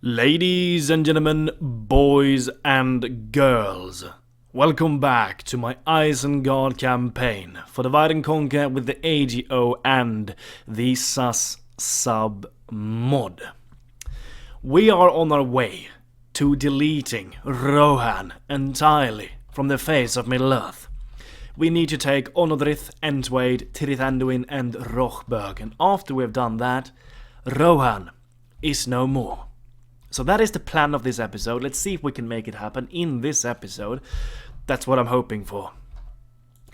Ladies and gentlemen, boys and girls, welcome back to my Isengard campaign for Divide and Conquer with the AGO and the SAS submod. We are on our way to deleting Rohan entirely from the face of Middle-earth. We need to take Onodrith, Entwade, Tirith-Anduin and Rockberg, and after we have done that, Rohan is no more. So that is the plan of this episode. Let's see if we can make it happen in this episode. That's what I'm hoping for.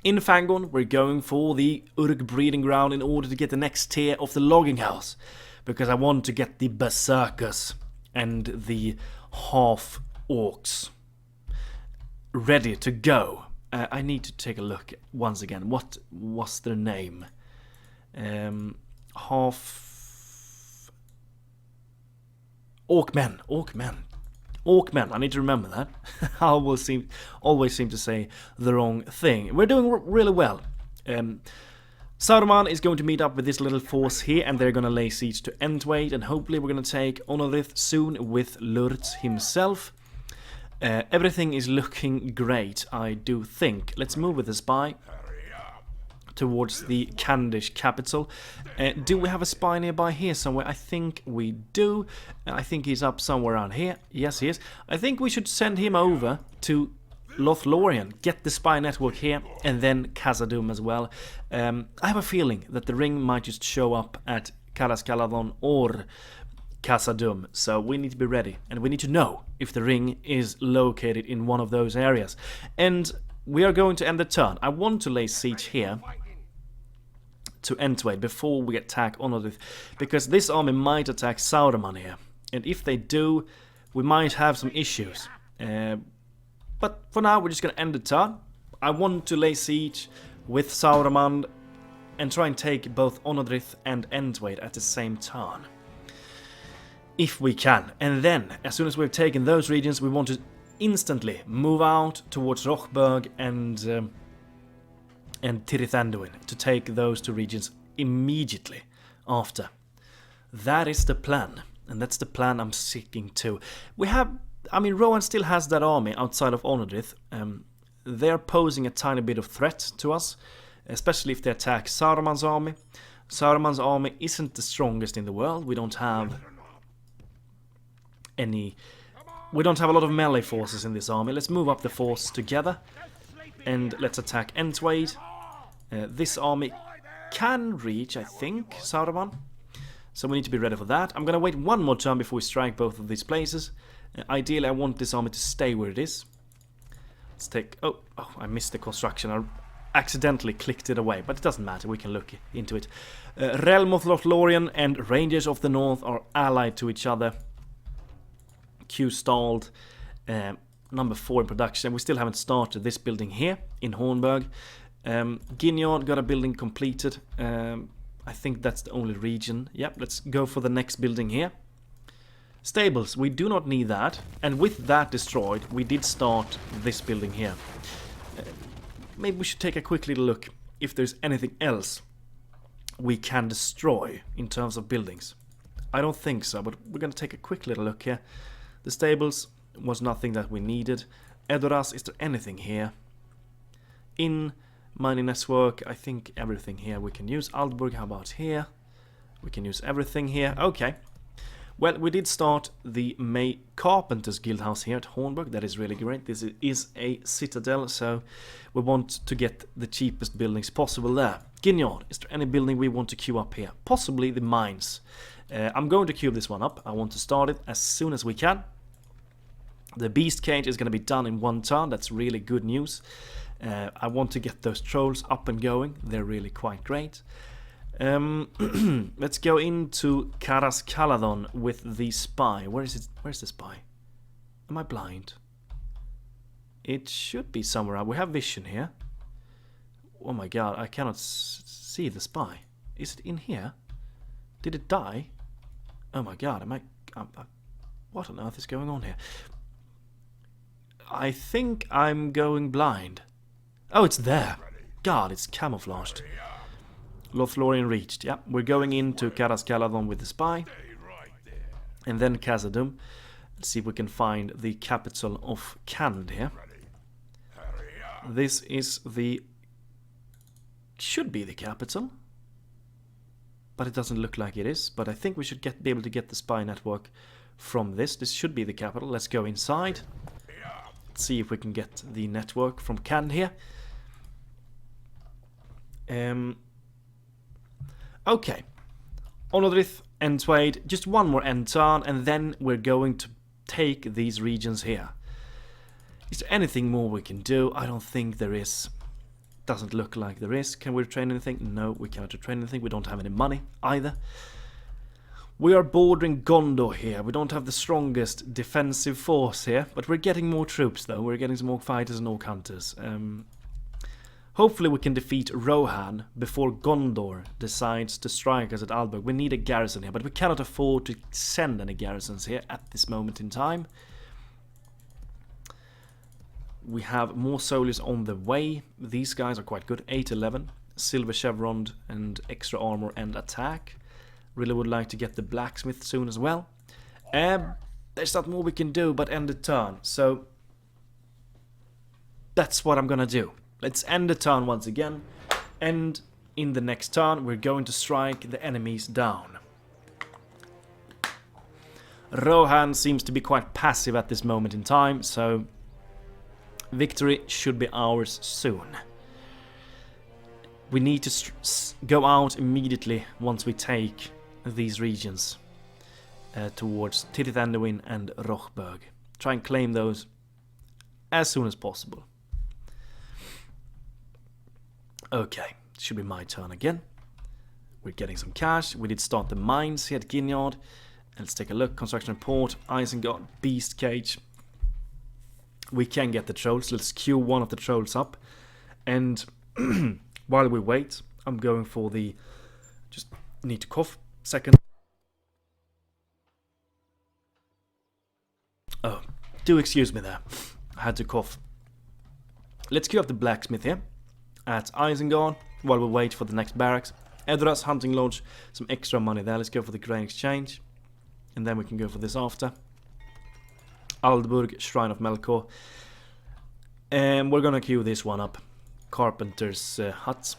In Fangorn, we're going for the Uruk breeding ground in order to get the next tier of the logging house. Because I want to get the berserkers and the half-orcs ready to go. I need to take a look once again. What was their name? Orcmen. I need to remember that. I always seem to say the wrong thing. We're doing really well. Saruman is going to meet up with this little force here, and they're going to lay siege to Entwade, and hopefully we're going to take Onodrith soon with Lurtz himself. Everything is looking great, I do think. Let's move with the spy towards the Candish capital. Do we have a spy nearby here somewhere? I think we do. I think he's up somewhere around here. Yes, he is. I think we should send him over to Lothlorien, get the spy network here, and then Khazad-dûm as well. I have a feeling that the ring might just show up at Calas Caladon or Khazad-dûm, so we need to be ready, and we need to know if the ring is located in one of those areas. And we are going to end the turn. I want to lay siege here to Entwade before we attack Onodrith, because this army might attack Saruman here, and if they do, we might have some issues. But for now, we're just going to end the turn. I want to lay siege with Saruman and try and take both Onodrith and Entwade at the same turn, if we can. And then, as soon as we've taken those regions, we want to instantly move out towards Rockberg and Tirith-Anduin to take those two regions immediately after. That is the plan, and that's the plan I'm sticking to. Rohan still has that army outside of Onodrith. They're posing a tiny bit of threat to us, especially if they attack Saruman's army. Saruman's army isn't the strongest in the world. We don't have a lot of melee forces in this army. Let's move up the force together and let's attack Entwade. This army can reach, I think, Saruman, so we need to be ready for that. I'm gonna wait one more turn before we strike both of these places. Ideally, I want this army to stay where it is. Let's take... Oh, I missed the construction. I accidentally clicked it away, but it doesn't matter. We can look into it. Realm of Lothlorien and Rangers of the North are allied to each other. Q stalled. Number 4 in production. We still haven't started this building here in Hornburg. Ginyard got a building completed. I think that's the only region. Yep, let's go for the next building here. Stables, we do not need that. And with that destroyed, we did start this building here. Maybe we should take a quick little look if there's anything else we can destroy in terms of buildings. I don't think so, but we're going to take a quick little look here. The stables was nothing that we needed. Edoras, is there anything here? In mining network, I think everything here we can use. Aldburg, how about here? We can use everything here. Okay. Well, we did start the May Carpenters Guildhouse here at Hornburg. That is really great. This is a citadel, so we want to get the cheapest buildings possible there. Ginyard, is there any building we want to queue up here? Possibly the mines. I'm going to queue this one up. I want to start it as soon as we can. The beast cage is going to be done in one turn. That's really good news. I want to get those trolls up and going. They're really quite great. Let's go into Calas Caladhon with the spy. Where is it? Where's the spy? Am I blind? It should be somewhere. We have vision here. Oh my god, I cannot see the spy. Is it in here? Did it die? Oh my god, what on earth is going on here? I think I'm going blind. Oh, it's there. God, it's camouflaged. Lothlorien reached. Yeah, we're going into Calas Caladhon with the spy. And then Khazad-dûm. Let's see if we can find the capital of Khand here. This is the... should be the capital. But it doesn't look like it is. But I think we should be able to get the spy network from this. This should be the capital. Let's go inside. Let's see if we can get the network from Khand here. Okay. Onodrith, Entwade, just one more end turn, and then we're going to take these regions here. Is there anything more we can do? I don't think there is. Doesn't look like there is. Can we train anything? No, we cannot train anything. We don't have any money either. We are bordering Gondor here. We don't have the strongest defensive force here, but we're getting more troops though. We're getting some more fighters and orc hunters. Hopefully we can defeat Rohan before Gondor decides to strike us at Aldburg. We need a garrison here, but we cannot afford to send any garrisons here at this moment in time. We have more soldiers on the way. These guys are quite good. 8-11, silver chevron and extra armor and attack. Really would like to get the blacksmith soon as well. There's not more we can do but end the turn. So that's what I'm gonna do. Let's end the turn once again, and in the next turn we're going to strike the enemies down. Rohan seems to be quite passive at this moment in time, so victory should be ours soon. We need to go out immediately once we take these regions towards Tirith Anduin and Rockberg. Try and claim those as soon as possible. Okay, it should be my turn again. We're getting some cash. We did start the mines here at Ginyard. Let's take a look. Construction report, Isengard, Beast Cage. We can get the trolls. Let's queue one of the trolls up. And while we wait, I'm going for the... just need to cough. Second. Oh, do excuse me there. I had to cough. Let's queue up the blacksmith here at Isengard while we wait for the next barracks. Edoras Hunting Lodge, some extra money there. Let's go for the grain exchange. And then we can go for this after. Aldburg, Shrine of Melkor. And we're gonna queue this one up. Carpenter's Hut.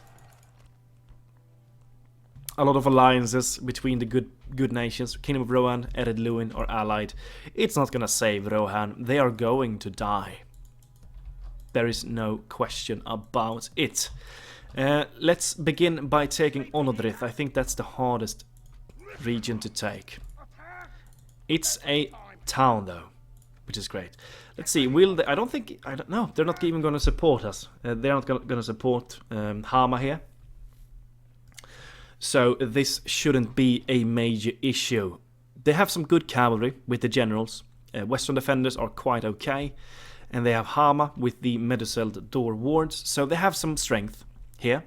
A lot of alliances between the good nations. Kingdom of Rohan, Ered Luin are allied. It's not gonna save Rohan. They are going to die. There is no question about it. Let's begin by taking Onodrith. I think that's the hardest region to take. It's a town though, which is great. Let's see, will they... I don't know, they're not even going to support us. They're not going to support Hama here. So this shouldn't be a major issue. They have some good cavalry with the generals. Western defenders are quite okay. And they have Hama with the Meduseld door wards. So they have some strength here.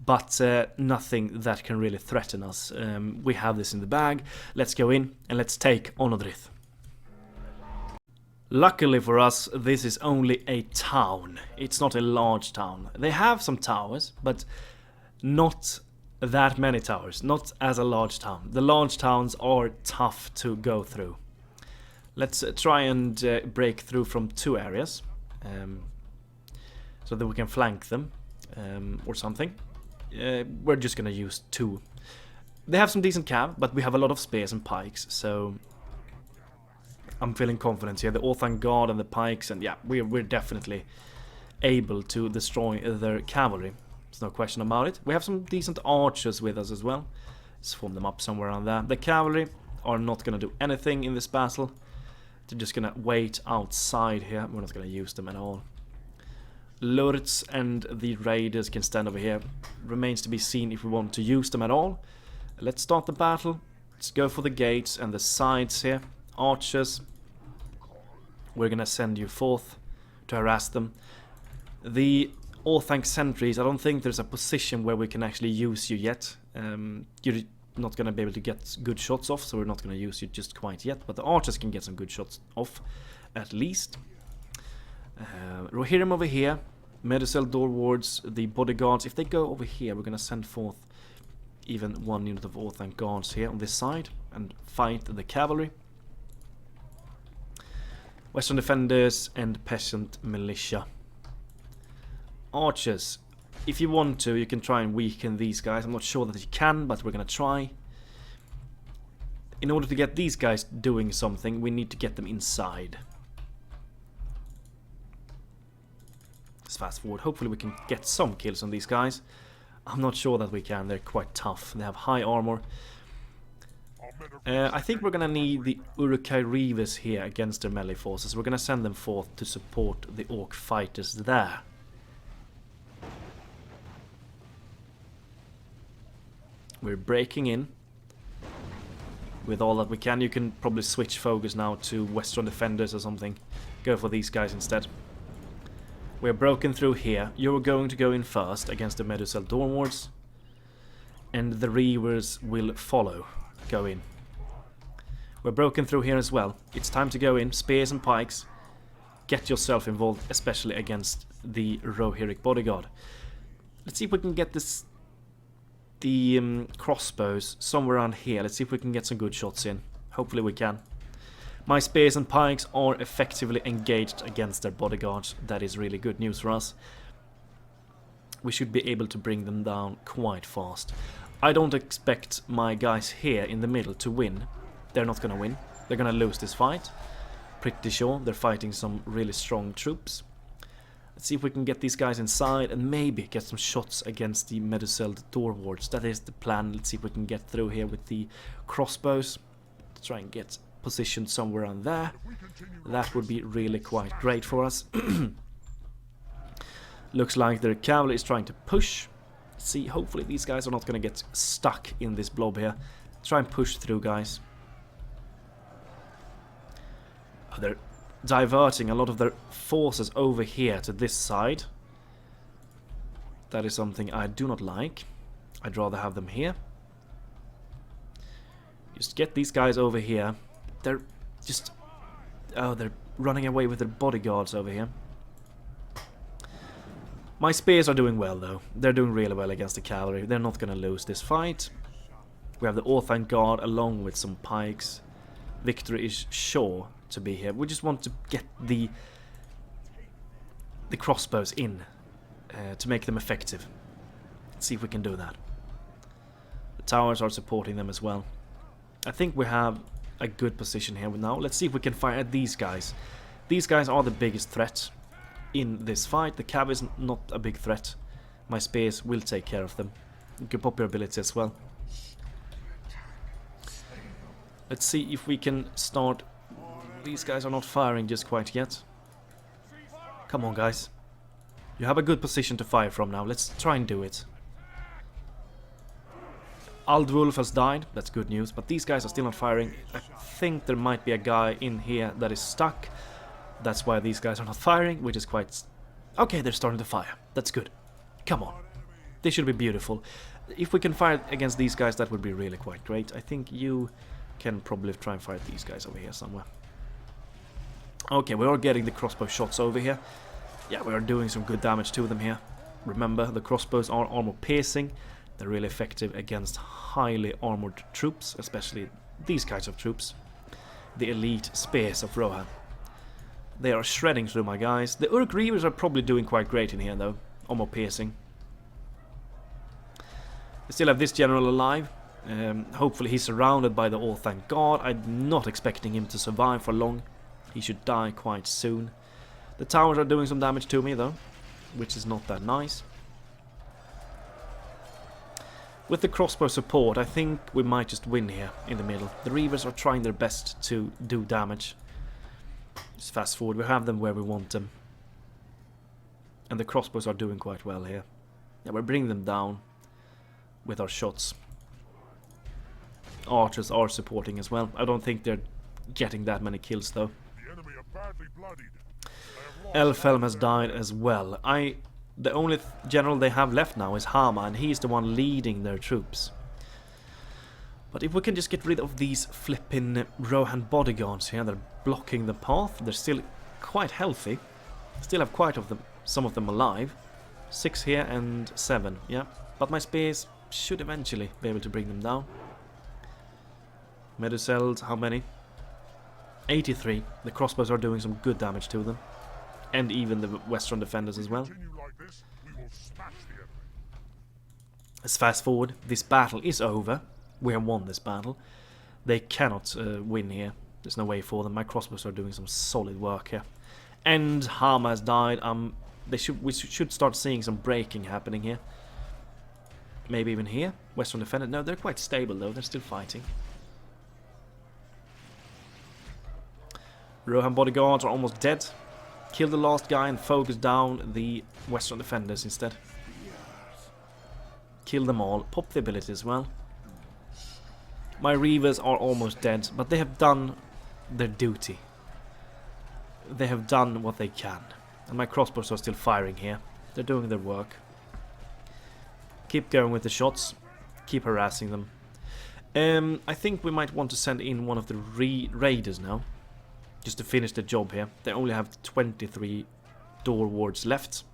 But nothing that can really threaten us. We have this in the bag. Let's go in and let's take Onodrith. Luckily for us, this is only a town. It's not a large town. They have some towers, but not that many towers. Not as a large town. The large towns are tough to go through. Let's try and break through from two areas. So that we can flank them. Or something. We're just gonna use two. They have some decent cav, but we have a lot of spears and pikes, so... I'm feeling confident here. The Orthanc guard and the pikes, and yeah, we're definitely able to destroy their cavalry. There's no question about it. We have some decent archers with us as well. Let's form them up somewhere around there. The cavalry are not going to do anything in this battle. They're just going to wait outside here. We're not going to use them at all. Lurts and the raiders can stand over here. Remains to be seen if we want to use them at all. Let's start the battle. Let's go for the gates and the sides here. Archers, we're gonna send you forth to harass them. The Orthanc sentries, I don't think there's a position where we can actually use you yet. You're not gonna be able to get good shots off, so we're not gonna use you just quite yet. But the archers can get some good shots off, at least. Rohirrim over here, Meduseld door wards, the bodyguards. If they go over here, we're gonna send forth even one unit of Orthanc guards here on this side and fight the cavalry. Western defenders and peasant militia. Archers. If you want to, you can try and weaken these guys. I'm not sure that you can, but we're gonna try. In order to get these guys doing something, we need to get them inside. Let's fast forward. Hopefully we can get some kills on these guys. I'm not sure that we can. They're quite tough. They have high armor. I think we're gonna need the Uruk-hai Reavers here against their melee forces. We're gonna send them forth to support the Orc fighters there. We're breaking in with all that we can. You can probably switch focus now to Western defenders or something. Go for these guys instead. We're broken through here. You're going to go in first against the Medusel Dawnwards, and the Reavers will follow. Go in. We're broken through here as well. It's time to go in. Spears and pikes. Get yourself involved, especially against the Rohirric bodyguard. Let's see if we can get this... the crossbows somewhere around here. Let's see if we can get some good shots in. Hopefully we can. My spears and pikes are effectively engaged against their bodyguards. That is really good news for us. We should be able to bring them down quite fast. I don't expect my guys here in the middle to win. They're not gonna win. They're gonna lose this fight. Pretty sure. They're fighting some really strong troops. Let's see if we can get these guys inside and maybe get some shots against the Medusel Dawnwards. That is the plan. Let's see if we can get through here with the crossbows. Try and get positioned somewhere around there. That would be really quite great for us. Looks like their cavalry is trying to push. Let's see, hopefully these guys are not going to get stuck in this blob here. Try and push through, guys. Oh, they're diverting a lot of their forces over here to this side. That is something I do not like. I'd rather have them here. Just get these guys over here. They're just... oh, they're running away with their bodyguards over here. My spears are doing well, though. They're doing really well against the cavalry. They're not going to lose this fight. We have the Orthanc guard along with some pikes. Victory is sure to be here. We just want to get the crossbows in to make them effective. Let's see if we can do that. The towers are supporting them as well. I think we have a good position here now. Let's see if we can fire at these guys. These guys are the biggest threat in this fight. The cav is not a big threat. My spears will take care of them. You can pop your ability as well. Let's see if we can start. These guys are not firing just quite yet. Come on, guys. You have a good position to fire from now. Let's try and do it. Aldwulf has died. That's good news. But these guys are still not firing. I think there might be a guy in here that is stuck. That's why these guys are not firing, which is quite... okay, they're starting to fire. That's good. Come on. This should be beautiful. If we can fire against these guys, that would be really quite great. I think you can probably try and fire at these guys over here somewhere. Okay, we are getting the crossbow shots over here. Yeah, we are doing some good damage to them here. Remember, the crossbows are armor piercing. They're really effective against highly armored troops, especially these kinds of troops. The elite spears of Rohan. They are shredding through my guys. The Uruk Reavers are probably doing quite great in here, though. Armor piercing. We still have this general alive. Hopefully he's surrounded by the Orthanc guard. I'm not expecting him to survive for long. He should die quite soon. The towers are doing some damage to me, though, which is not that nice. With the crossbow support, I think we might just win here in the middle. The Reavers are trying their best to do damage. Just fast forward, we have them where we want them. And the crossbows are doing quite well here. Yeah, we're bringing them down with our shots. Archers are supporting as well. I don't think they're getting that many kills, though. Elfhelm has died as well. The only general they have left now is Hama, and he's the one leading their troops. But if we can just get rid of these flipping Rohan bodyguards here, they're blocking the path. They're still quite healthy. Still have quite of them, some of them alive. 6 here and 7, yeah. But my spears should eventually be able to bring them down. Meduseld, how many? 83. The crossbows are doing some good damage to them. And even the western defenders as well. Let's fast forward. This battle is over. We have won this battle. They cannot win here. There's no way for them. My crossbows are doing some solid work here. And Hama has died. We should start seeing some breaking happening here. Maybe even here. Western defender. No, they're quite stable though. They're still fighting. Rohan bodyguards are almost dead. Kill the last guy and focus down the western defenders instead. Kill them all. Pop the ability as well. My Reavers are almost dead, but they have done their duty. They have done what they can. And my crossbows are still firing here. They're doing their work. Keep going with the shots. Keep harassing them. I think we might want to send in one of the raiders now. Just to finish the job here. They only have 23 door wards left.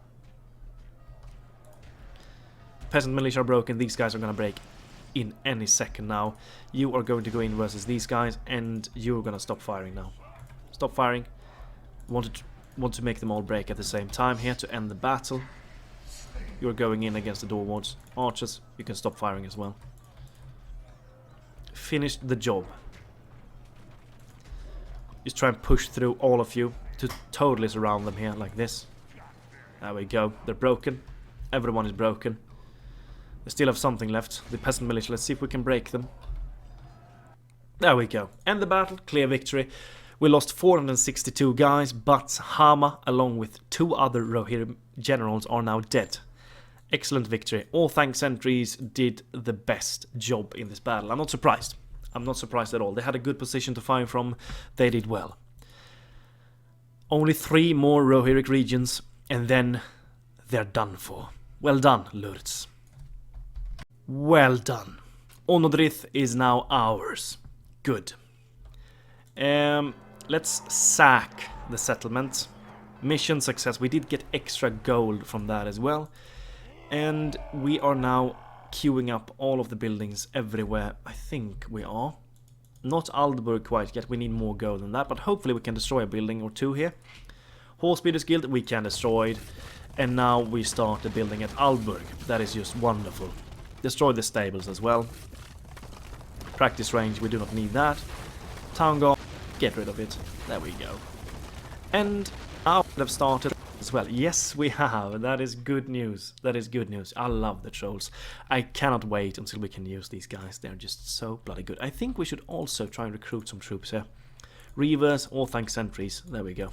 Peasant militia are broken. These guys are going to break in any second now. You are going to go in versus these guys. And you're going to stop firing now. Stop firing. Want to make them all break at the same time here to end the battle. You're going in against the door wards. Archers, you can stop firing as well. Finish the job. Just try and push through all of you to totally surround them here like this. There we go. They're broken. Everyone is broken. They still have something left. The peasant militia. Let's see if we can break them. There we go. End the battle. Clear victory. We lost 462 guys, but Hama, along with 2 other Rohirrim generals, are now dead. Excellent victory. Orthanc sentries did the best job in this battle. I'm not surprised. I'm not surprised at all. They had a good position to fire from. They did well. Only 3 more Rohirric regions, and then they're done for. Well done, Lurtz. Well done. Onodrith is now ours. Good. Let's sack the settlement. Mission success. We did get extra gold from that as well. And we are now queuing up all of the buildings everywhere. I think we are. Not Aldburg quite yet. We need more gold than that. But hopefully we can destroy a building or 2 here. Horsebeaters Guild we can destroy. And now we start the building at Aldburg. That is just wonderful. Destroy the stables as well. Practice range. We do not need that. Town guard. Get rid of it. There we go. And I would have started as well. Yes, we have. That is good news. That is good news. I love the trolls. I cannot wait until we can use these guys. They're just so bloody good. I think we should also try and recruit some troops here. Reavers, Orthanc sentries. There we go.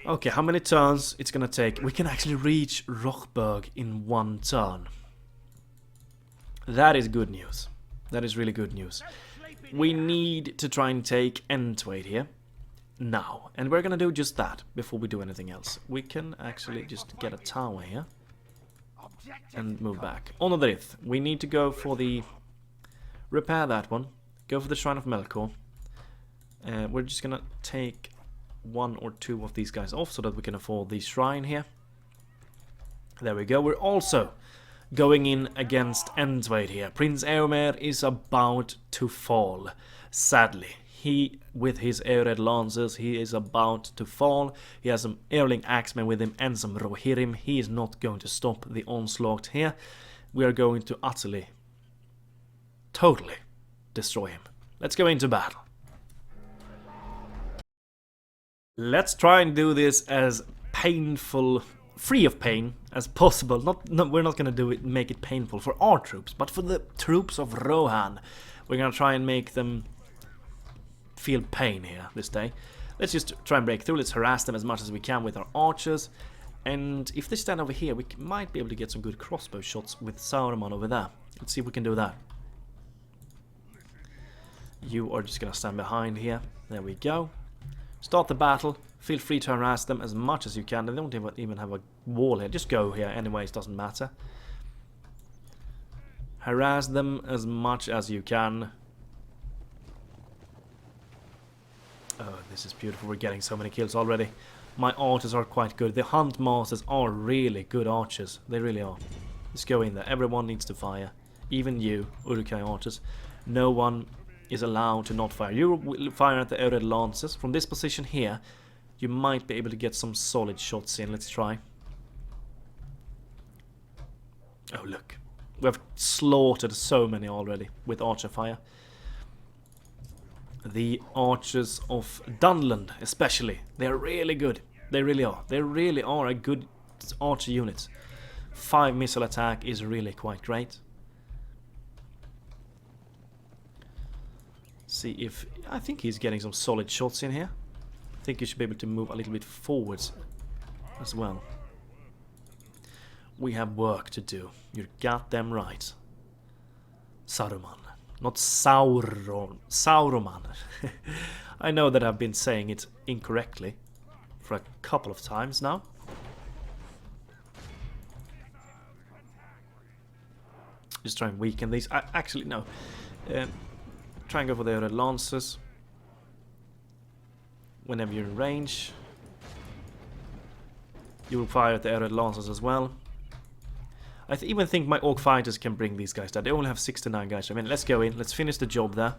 Okay, how many turns it's gonna take? We can actually reach Rockberg in 1 turn. That is good news. That is really good news. We need to try and take Entwade here. Now, and we're gonna do just that before we do anything else. We can actually just get a tower here and move back. Onodrith, we need to go for the repair that one. Go for the Shrine of Melkor. We're just gonna take 1 or 2 of these guys off so that we can afford the shrine here. There we go. We're also going in against Entwade here. Prince Éomer is about to fall, sadly. He, with his Eored Lancers, he is about to fall. He has some Eorling Axemen with him and some Rohirrim. He is not going to stop the onslaught here. We are going to utterly, totally destroy him. Let's go into battle. Let's try and do this as painful, free of pain as possible. We're not going to do it, make it painful for our troops, but for the troops of Rohan. We're going to try and make them feel pain here this day. Let's just try and break through. Let's harass them as much as we can with our archers. And if they stand over here, we might be able to get some good crossbow shots with Saruman over there. Let's see if we can do that. You are just going to stand behind here. There we go. Start the battle. Feel free to harass them as much as you can. They don't even have a wall here. Just go here anyways, doesn't matter. Harass them as much as you can. Oh, this is beautiful. We're getting so many kills already. My archers are quite good. The Hunt Masters are really good archers. They really are. Let's go in there. Everyone needs to fire. Even you, Uruk-hai archers. No one is allowed to not fire. You will fire at the Ered Lances. From this position here, you might be able to get some solid shots in. Let's try. Oh, look. We have slaughtered so many already with archer fire. The archers of Dunland, especially. They're really good. They really are. They really are a good archer unit. 5 missile attack is really quite great. See if... I think he's getting some solid shots in here. I think he should be able to move a little bit forwards as well. We have work to do. You're goddamn right. Saruman. Not Sauron. Saruman. I know that I've been saying it incorrectly for a couple of times now. Just try and weaken these. Actually, no. Try and go for the other lances. Whenever you're in range. You will fire at the other lances as well. I even think my Orc fighters can bring these guys down. They only have 69 guys. I mean, let's go in. Let's finish the job there.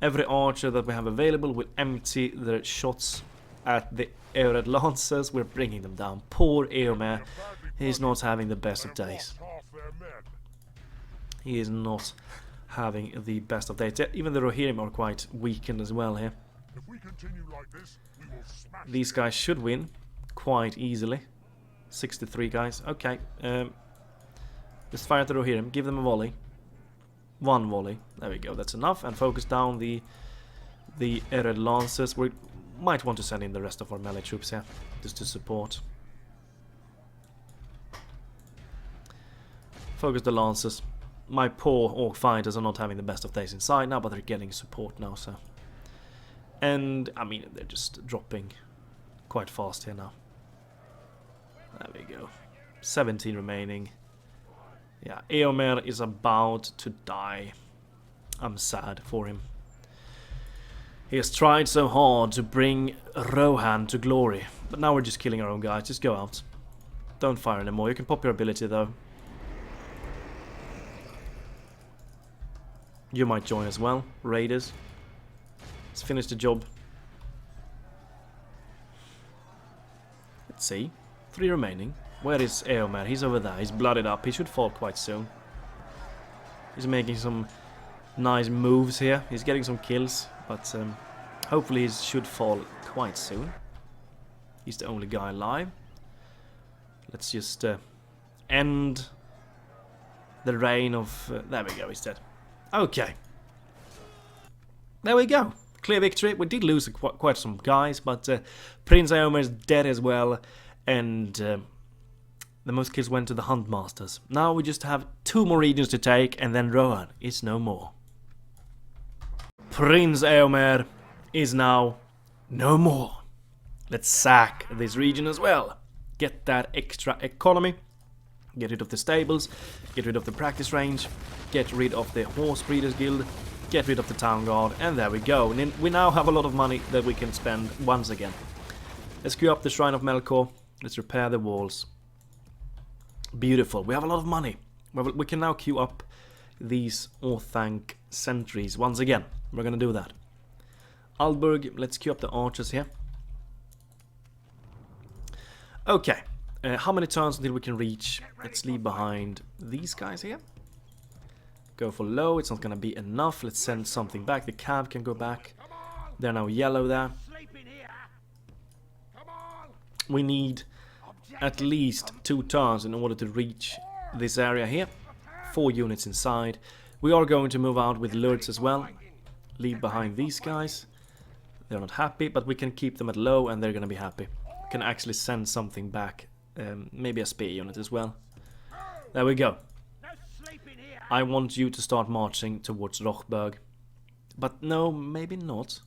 Every archer that we have available will empty their shots at the Ered Lancers. We're bringing them down. Poor Éomer. He's not having the best of days. He is not having the best of days. Even the Rohirrim are quite weakened as well here. These guys should win quite easily. 63 guys. Okay. Just fire at the Rohirrim. Give them a volley. One volley. There we go. That's enough. And focus down the Ered Lancers. We might want to send in the rest of our melee troops here. Just to support. Focus the Lancers. My poor Orc fighters are not having the best of days inside now, but they're getting support now, so... And, I mean, they're just dropping quite fast here now. There we go. 17 remaining. Yeah, Éomer is about to die. I'm sad for him. He has tried so hard to bring Rohan to glory, but now we're just killing our own guys. Just go out. Don't fire anymore. You can pop your ability, though. You might join as well, Raiders. Let's finish the job. Let's see. 3 remaining. Where is Éomer? He's over there. He's blooded up. He should fall quite soon. He's making some nice moves here. He's getting some kills, but hopefully he should fall quite soon. He's the only guy alive. Let's just end the reign of... there we go, he's dead. Okay. There we go. Clear victory. We did lose quite some guys, but Prince Éomer is dead as well, and the most kills went to the Huntmasters. Now we just have 2 more regions to take, and then Rohan is no more. Prince Éomer is now no more. Let's sack this region as well. Get that extra economy. Get rid of the stables. Get rid of the practice range. Get rid of the Horse Breeders Guild. Get rid of the Town Guard. And there we go. And we now have a lot of money that we can spend once again. Let's queue up the Shrine of Melkor. Let's repair the walls. Beautiful. We have a lot of money. We can now queue up these Orthanc sentries once again. We're going to do that. Aldburg. Let's queue up the archers here. Okay. How many turns until we can reach? Let's leave behind these guys here. Go for low. It's not going to be enough. Let's send something back. The cav can go back. They're now yellow there. We need at least 2 turns in order to reach this area here. 4 units inside. We are going to move out with lurds as well. Leave behind these guys. They're not happy, but we can keep them at low and they're going to be happy. We can actually send something back. Maybe a spear unit as well. There we go. I want you to start marching towards Rockberg. But no, maybe not.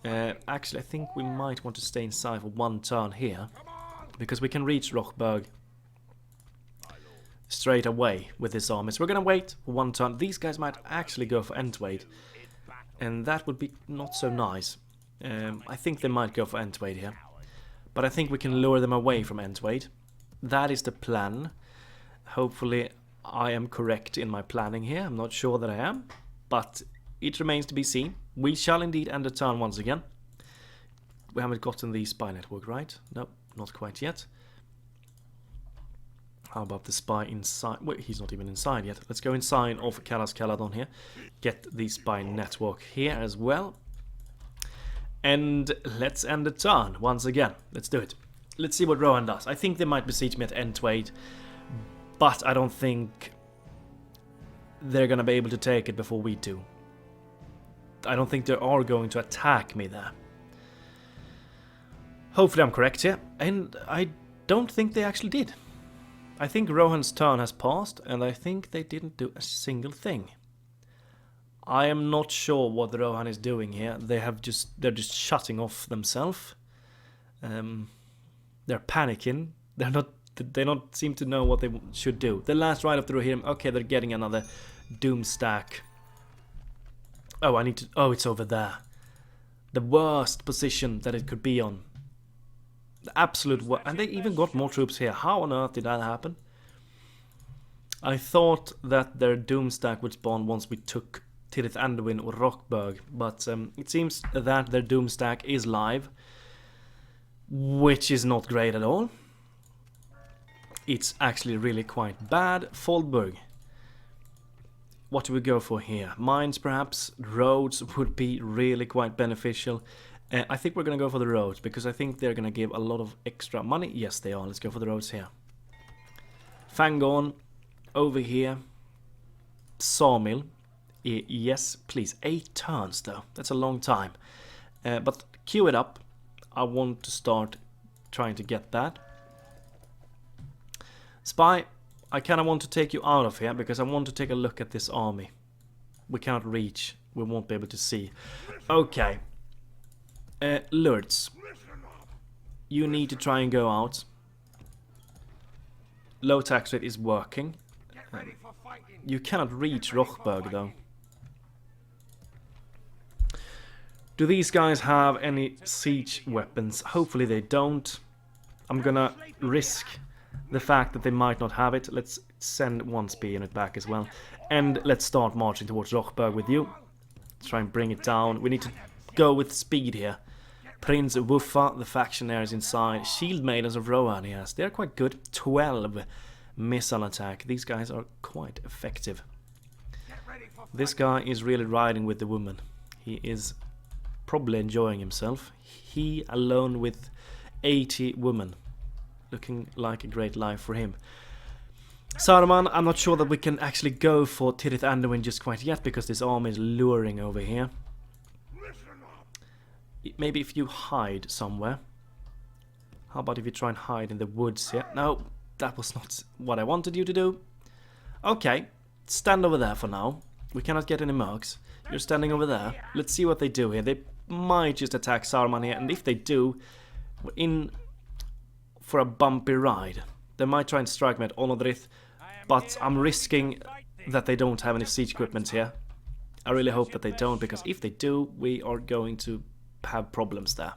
Actually, I think we might want to stay inside for 1 turn here. Because we can reach Rockberg straight away with this army. So we're going to wait for 1 turn. These guys might actually go for Entwade. And that would be not so nice. I think they might go for Entwade here. But I think we can lure them away from Entwade. That is the plan. Hopefully I am correct in my planning here. I'm not sure that I am. But it remains to be seen. We shall indeed end the turn once again. We haven't gotten the spy network, right? No, not quite yet. How about the spy inside? Wait, he's not even inside yet. Let's go inside of Gap of Calenardhon here. Get the spy network here as well. And let's end the turn once again. Let's do it. Let's see what Rohan does. I think they might besiege me at Entwade, but I don't think they're gonna be able to take it before we do. I don't think they are going to attack me there. Hopefully I'm correct here, and I don't think they actually did. I think Rohan's turn has passed, and I think they didn't do a single thing. I am not sure what Rohan is doing here. They're just shutting off themselves. They're panicking. They don't seem to know what they should do. The last ride of the Rohirrim. Okay, they're getting another doom stack. Oh, I need to. Oh, it's over there. The worst position that it could be on. The absolute worst. And they even got more troops here. How on earth did that happen? I thought that their doom stack would spawn once we took Tirith Anduin or Rockberg, but it seems that their doom stack is live, which is not great at all. It's actually really quite bad. Aldburg. What do we go for here? Mines, perhaps? Roads would be really quite beneficial. I think we're going to go for the roads, because I think they're going to give a lot of extra money. Yes, they are. Let's go for the roads here. Fangorn, over here. Sawmill. Yes, please. 8 turns, though. That's a long time. But queue it up. I want to start trying to get that. Spy, I kind of want to take you out of here, because I want to take a look at this army. We cannot reach. We won't be able to see. Okay. Lords, you need to try and go out. Low tax rate is working. You cannot reach Rockberg, though. Do these guys have any siege weapons? Hopefully they don't. I'm gonna risk the fact that they might not have it. Let's send one spear unit back as well. And let's start marching towards Rockberg with you. Let's try and bring it down. We need to go with speed here. Prince Wuffa, the factionaries inside. Shield Maidens of Rohan he has. They're quite good. 12 missile attack. These guys are quite effective. This guy is really riding with the woman. He is probably enjoying himself. He alone with 80 women. Looking like a great life for him. Saruman, I'm not sure that we can actually go for Tirith Anduin just quite yet, because this army is luring over here. Maybe if you hide somewhere. How about if you try and hide in the woods here? No, that was not what I wanted you to do. Okay, stand over there for now. We cannot get any marks. You're standing over there. Let's see what they do here. They might just attack Saruman here, and if they do, we're in for a bumpy ride. They might try and strike me at Onodrith, but I'm risking that they don't have any siege equipment here. I really hope that they don't, because if they do, we are going to have problems there.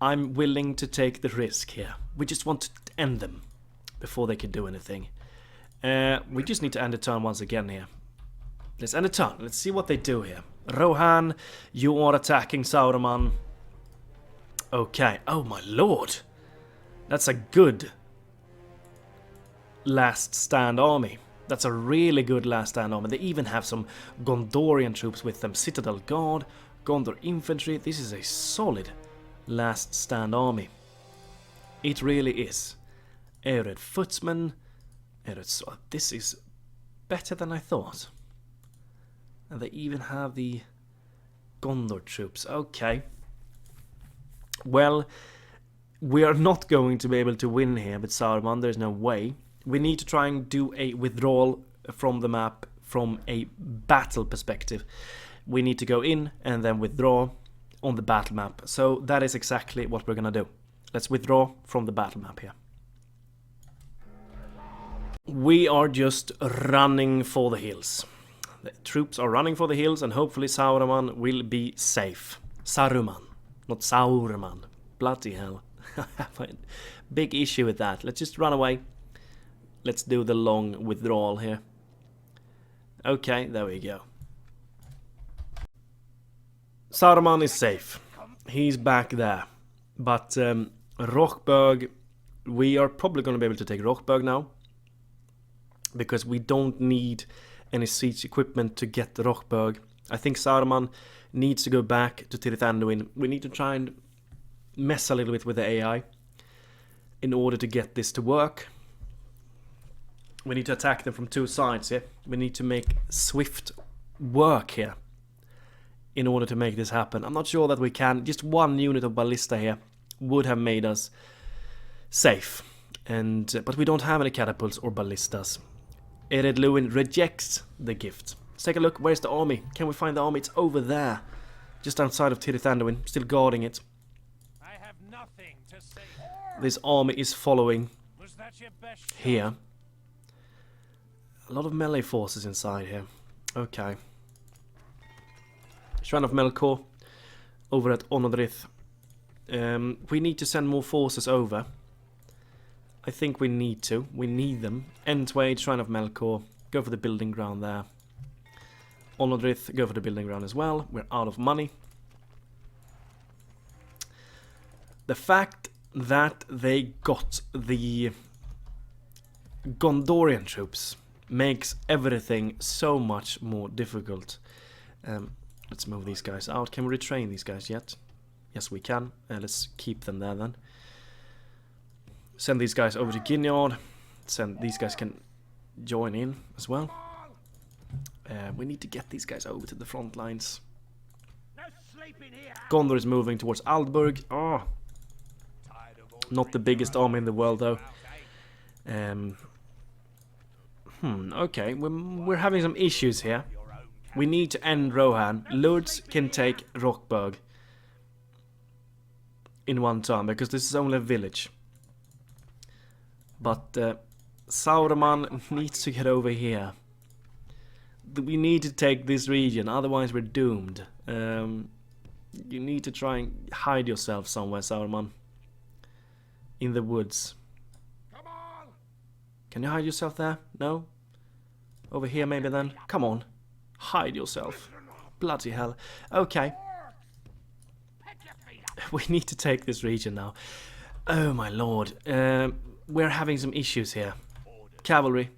I'm willing to take the risk here. We just want to end them before they can do anything. We just need to end the turn once again here. Let's end the turn. Let's see what they do here. Rohan, you are attacking Saruman. Okay. Oh my lord. That's a good last stand army. That's a really good last stand army. They even have some Gondorian troops with them. Citadel Guard, Gondor infantry. This is a solid last stand army. It really is. Ered footmen. This is better than I thought. And they even have the Gondor troops. Okay. Well, we are not going to be able to win here with Saruman. There's no way. We need to try and do a withdrawal from the map from a battle perspective. We need to go in and then withdraw on the battle map. So that is exactly what we're gonna do. Let's withdraw from the battle map here. We are just running for the hills. The troops are running for the hills, and hopefully Saruman will be safe. Saruman, not Saruman. Bloody hell. I have a big issue with that. Let's just run away. Let's do the long withdrawal here. Okay, there we go. Saruman is safe. He's back there. But Rockberg, we are probably going to be able to take Rockberg now. Because we don't need any siege equipment to get the Rockberg. I think Saruman needs to go back to Tirith Anduin. We need to try and mess a little bit with the AI in order to get this to work. We need to attack them from two sides here. We need to make swift work here in order to make this happen. I'm not sure that we can. Just one unit of ballista here would have made us safe. But we don't have any catapults or ballistas. Ered Luin rejects the gift. Let's take a look. Where's the army? Can we find the army? It's over there. Just outside of Tirith Anduin. Still guarding it. I have nothing to say. This army is following Was that your best shot? here. A lot of melee forces inside here. Okay. Shrine of Melkor over at Onodrith. We need to send more forces over. I think we need to. We need them. Entwade, Shrine of Melkor. Go for the building ground there. Onodrith, go for the building ground as well. We're out of money. The fact that they got the Gondorian troops makes everything so much more difficult. Let's move these guys out. Can we retrain these guys yet? Yes, we can. Let's keep them there then. Send these guys over to Ginyard. These guys can join in as well. We need to get these guys over to the front lines. Gondor is moving towards Aldburg. Oh, not the biggest army in the world though. Okay, we're having some issues here. We need to end Rohan. Lords can take Rockberg in one turn, because this is only a village. But Saruman needs to get over here. We need to take this region, otherwise we're doomed. You need to try and hide yourself somewhere, Saruman. In the woods. Can you hide yourself there? No? Over here maybe then? Come on. Hide yourself. Bloody hell. Okay. We need to take this region now. Oh my lord. We're having some issues here. Cavalry.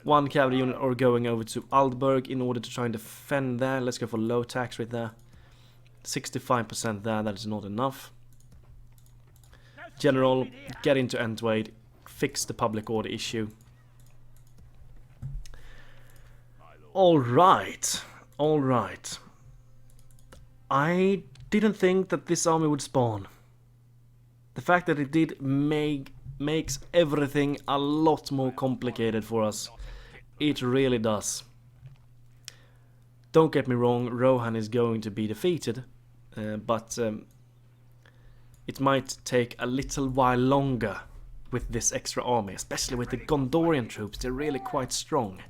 One cavalry unit are going over to Aldburg in order to try and defend there. Let's go for low tax right there. 65% there, that is not enough. General, get into Entwade. Fix the public order issue. Alright. Alright. I didn't think that this army would spawn. The fact that it did makes everything a lot more complicated for us. It really does. Don't get me wrong, Rohan is going to be defeated, but it might take a little while longer with this extra army, especially with the Gondorian troops. They're really quite strong.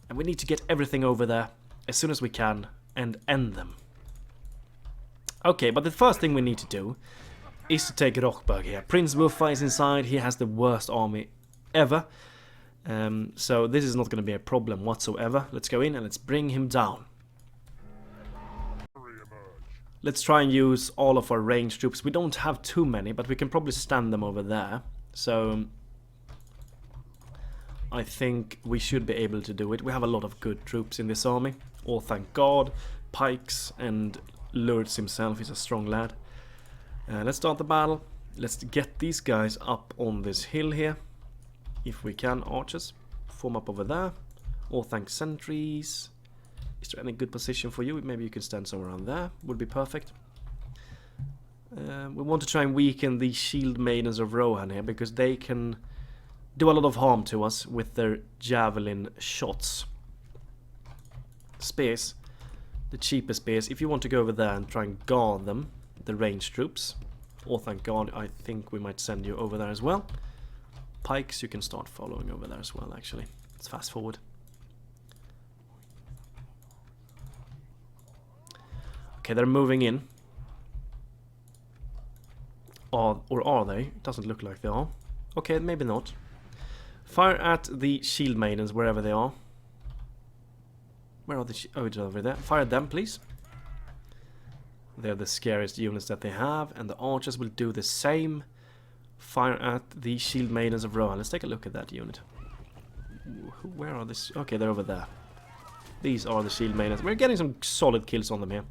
And we need to get everything over there as soon as we can and end them. Okay, but the first thing we need to do is to take Rockberg here. Prince Wuffa is inside. He has the worst army ever. So this is not going to be a problem whatsoever. Let's go in and let's bring him down. Let's try and use all of our ranged troops. We don't have too many, but we can probably stand them over there. So I think we should be able to do it. We have a lot of good troops in this army. Orthanc God, Pikes, and Lurtz himself is a strong lad. Let's start the battle. Let's get these guys up on this hill here. If we can, archers. Form up over there. Orthanc sentries. Is there any good position for you? Maybe you can stand somewhere around there. Would be perfect. We want to try and weaken the shield maidens of Rohan here, because they can do a lot of harm to us with their javelin shots. Spears. The cheapest spears. If you want to go over there and try and guard them, the ranged troops. Orthanc God, I think we might send you over there as well. Pikes, you can start following over there as well, actually. Let's fast forward. Okay, they're moving in. Or are they? It doesn't look like they are. Okay, maybe not. Fire at the shield maidens wherever they are. Where are the oh, it's over there. Fire at them, please. They're the scariest units that they have, and the archers will do the same. Fire at the shield maidens of Rohan. Let's take a look at that unit. Where are this? Okay, they're over there. These are the shield maidens. We're getting some solid kills on them here.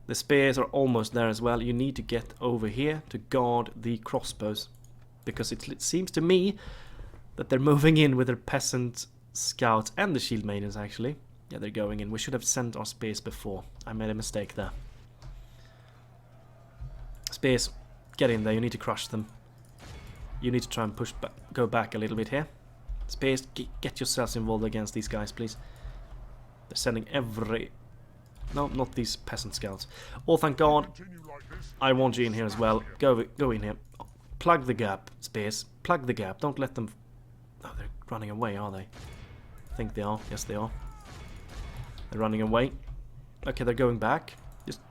The spears are almost there as well. You need to get over here to guard the crossbows, because it seems to me that they're moving in with their peasant scouts and the shield maidens actually. Yeah, they're going in. We should have sent our spears before. I made a mistake there. Spears, get in there. You need to crush them. You need to try and push back, go back a little bit here. Spears, get yourselves involved against these guys, please. They're sending every... No, not these peasant scouts. Orthanc guard, I want you in here as well. Go in here. Plug the gap, Spears. Plug the gap. Don't let them... Oh, they're running away, are they? I think they are. Yes, they are. They're running away. Okay, they're going back. Just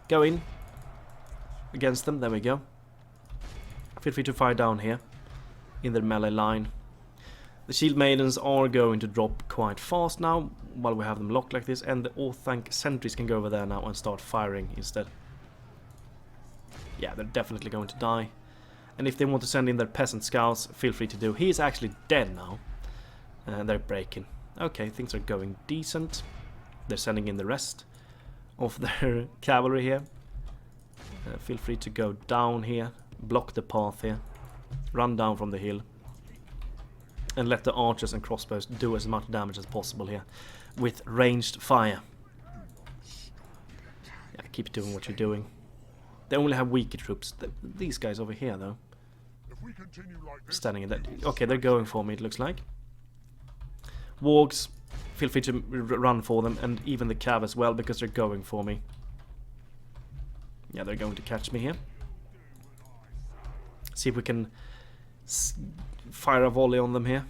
go in against them. There we go. Feel free to fire down here in their melee line. The shield maidens are going to drop quite fast now while we have them locked like this, and the Orthanc sentries can go over there now and start firing instead. Yeah, they're definitely going to die. And if they want to send in their peasant scouts, feel free to do. He is actually dead now. They're breaking. Okay, things are going decent. They're sending in the rest of their cavalry here. Feel free to go down here. Block the path here. Run down from the hill. And let the archers and crossbows do as much damage as possible here with ranged fire. Yeah, keep doing what you're doing. They only have weaker troops. These guys over here, though, standing in that. Okay, they're going for me, it looks like. Wargs, feel free to run for them, and even the cav as well, because they're going for me. Yeah, they're going to catch me here. See if we can fire a volley on them here.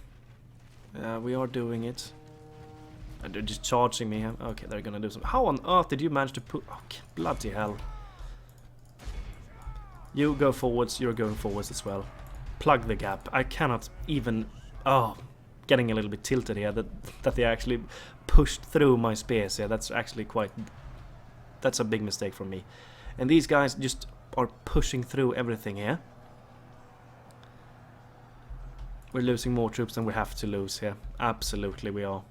We are doing it. And they're just charging me here. Okay, they're gonna do something. How on earth did you manage to put... Okay, bloody hell. You go forwards, you're going forwards as well. Plug the gap. I cannot even... Oh, getting a little bit tilted here. That they actually pushed through my spears here. That's actually quite... That's a big mistake from me. And these guys just are pushing through everything here. We're losing more troops than we have to lose here. Absolutely we are.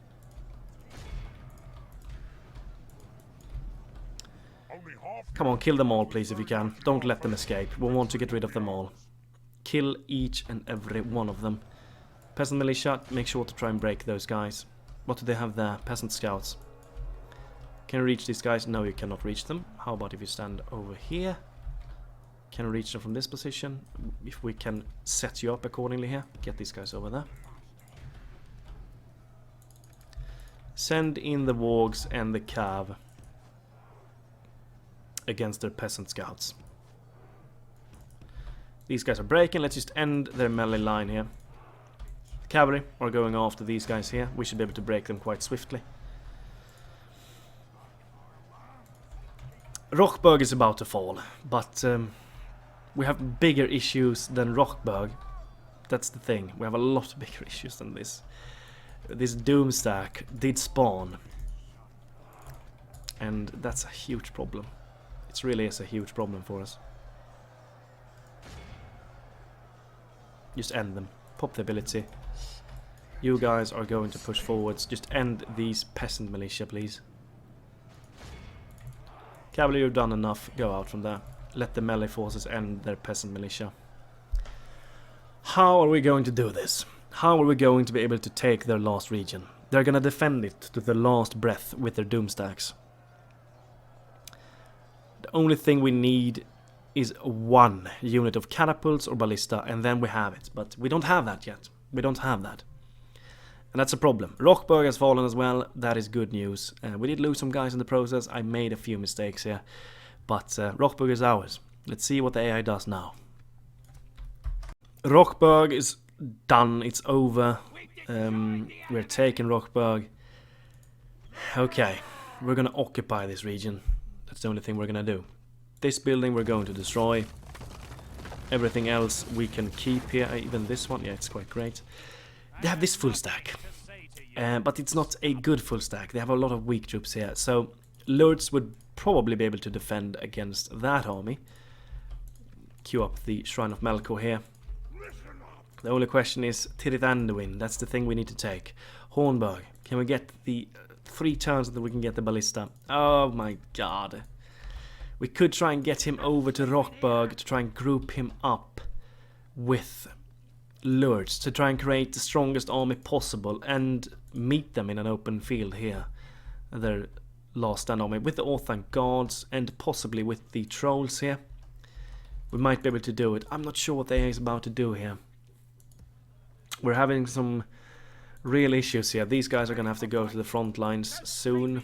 Come on, kill them all please if you can. Don't let them escape. We want to get rid of them all. Kill each and every one of them. Peasant militia, make sure to try and break those guys. What do they have there? Peasant scouts. Can you reach these guys? No, you cannot reach them. How about if you stand over here? Can we reach them from this position? If we can set you up accordingly here. Get these guys over there. Send in the wargs and the cav against their peasant scouts. These guys are breaking. Let's just end their melee line here. The cavalry are going after these guys here. We should be able to break them quite swiftly. Rockberg is about to fall, but we have bigger issues than Rockberg. That's the thing. We have a lot bigger issues than this. This doom stack did spawn, and that's a huge problem. It really is a huge problem for us. Just end them. Pop the ability. You guys are going to push forwards. Just end these peasant militia, please. Cavalry, you've done enough. Go out from there. Let the melee forces end their peasant militia. How are we going to do this? How are we going to be able to take their last region? They're gonna defend it to the last breath with their doom stacks. The only thing we need is one unit of catapults or ballista, and then we have it. But we don't have that yet. We don't have that. And that's a problem. Rockberg has fallen as well. That is good news. We did lose some guys in the process. I made a few mistakes here. But Rockberg is ours. Let's see what the AI does now. Rockberg is done. It's over. We're taking Rockberg. Okay. We're gonna occupy this region. That's the only thing we're gonna do. This building we're going to destroy. Everything else we can keep here. Even this one. Yeah, it's quite great. They have this full stack. But it's not a good full stack. They have a lot of weak troops here. So Lords would probably be able to defend against that army. Queue up the Shrine of Melkor here. The only question is Tirith Anduin. That's the thing we need to take. Hornburg. Can we get the 3 turns that we can get the ballista? Oh my god. We could try and get him over to Rockberg to try and group him up with lords to try and create the strongest army possible and meet them in an open field here. Their last stand army with the Orthanc guards and possibly with the trolls here. We might be able to do it. I'm not sure what they is about to do here. We're having some real issues here. These guys are going to have to go to the front lines soon.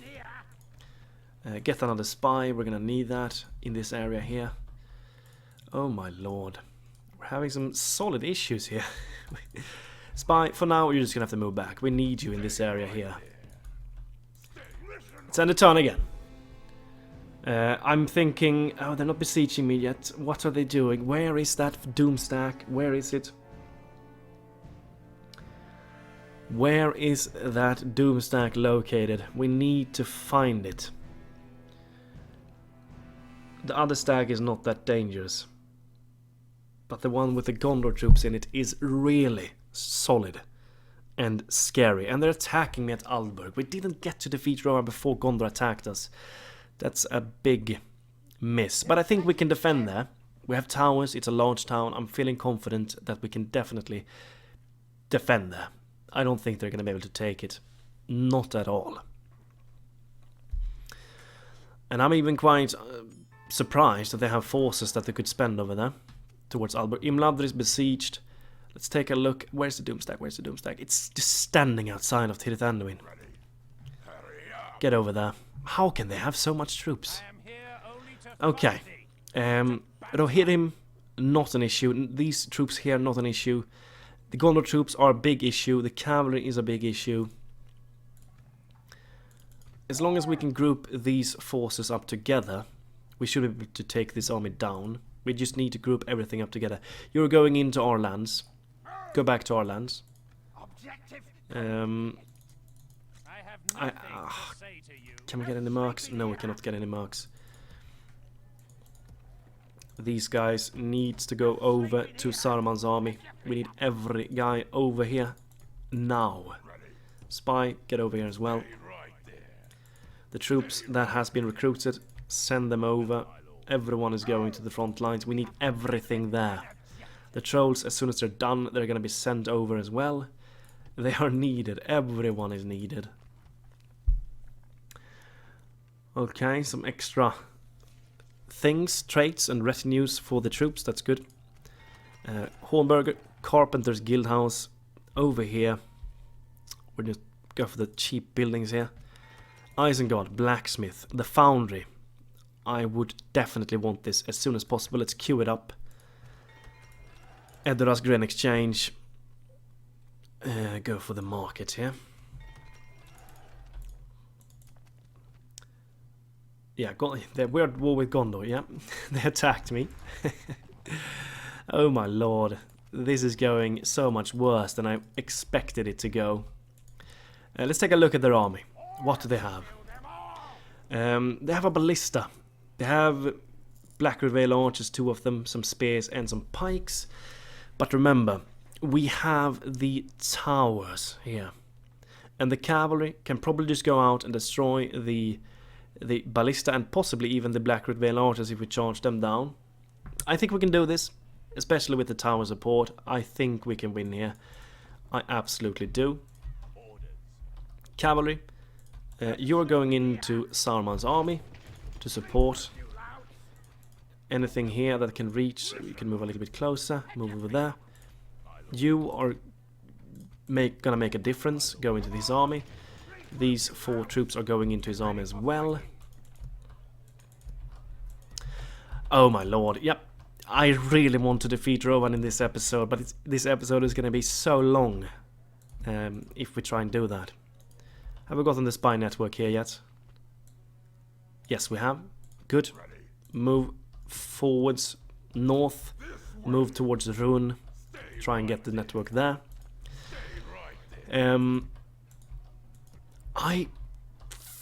Get another spy. We're going to need that in this area here. Oh my lord. We're having some solid issues here. Spy, for now you're just going to have to move back. We need you in this area here. Let's end the turn again. I'm thinking, oh, they're not besieging me yet. What are they doing? Where is that doom stack? Where is it? Where is that doom stack located? We need to find it. The other stack is not that dangerous. But the one with the Gondor troops in it is really solid and scary. And they're attacking me at Aldburg. We didn't get to defeat Rohan before Gondor attacked us. That's a big miss. But I think we can defend there. We have towers, it's a large town. I'm feeling confident that we can definitely defend there. I don't think they're going to be able to take it. Not at all. And I'm even quite surprised that they have forces that they could spend over there. Towards Aldburg. Imladr is besieged. Let's take a look. Where's the doomstack? Where's the doomstack? It's just standing outside of Tirith Anduin. Get over there. How can they have so much troops? Okay. Rohirrim, not an issue. These troops here, not an issue. The Gondor troops are a big issue. The cavalry is a big issue. As long as we can group these forces up together, we should be able to take this army down. We just need to group everything up together. You're going into our lands. Go back to our lands. Can we get any marks? No, we cannot get any marks. These guys needs to go over to Saruman's army. We need every guy over here now. Spy, get over here as well. The troops that has been recruited, send them over. Everyone is going to the front lines. We need everything there. The trolls, as soon as they're done, they're going to be sent over as well. They are needed. Everyone is needed. Okay, some extra things, traits and retinues for the troops. That's good. Hornburg, Carpenter's Guildhouse over here. We'll just go for the cheap buildings here. Isengard, Blacksmith, the Foundry. I would definitely want this as soon as possible. Let's queue it up. Edoras Grain Exchange. Go for the market here. Yeah, we're at war with Gondor, yeah. They attacked me. Oh my lord. This is going so much worse than I expected it to go. Let's take a look at their army. What do they have? They have a ballista. They have Blackwood Vale archers, 2 of them, some spears and some pikes. But remember, we have the towers here. And the cavalry can probably just go out and destroy the ballista and possibly even the Blackwood Vale archers if we charge them down. I think we can do this, especially with the tower support. I think we can win here. I absolutely do. Cavalry, you're going into Saruman's army to support. Anything here that can reach, you can move a little bit closer, move over there. You are gonna make a difference, go into his army. These 4 troops are going into his army as well. Oh my lord, yep. I really want to defeat Rohan in this episode, but this episode is gonna be so long if we try and do that. Have we gotten the spy network here yet? Yes, we have. Good. Move forwards, north, move towards Rune, try and get the network there. I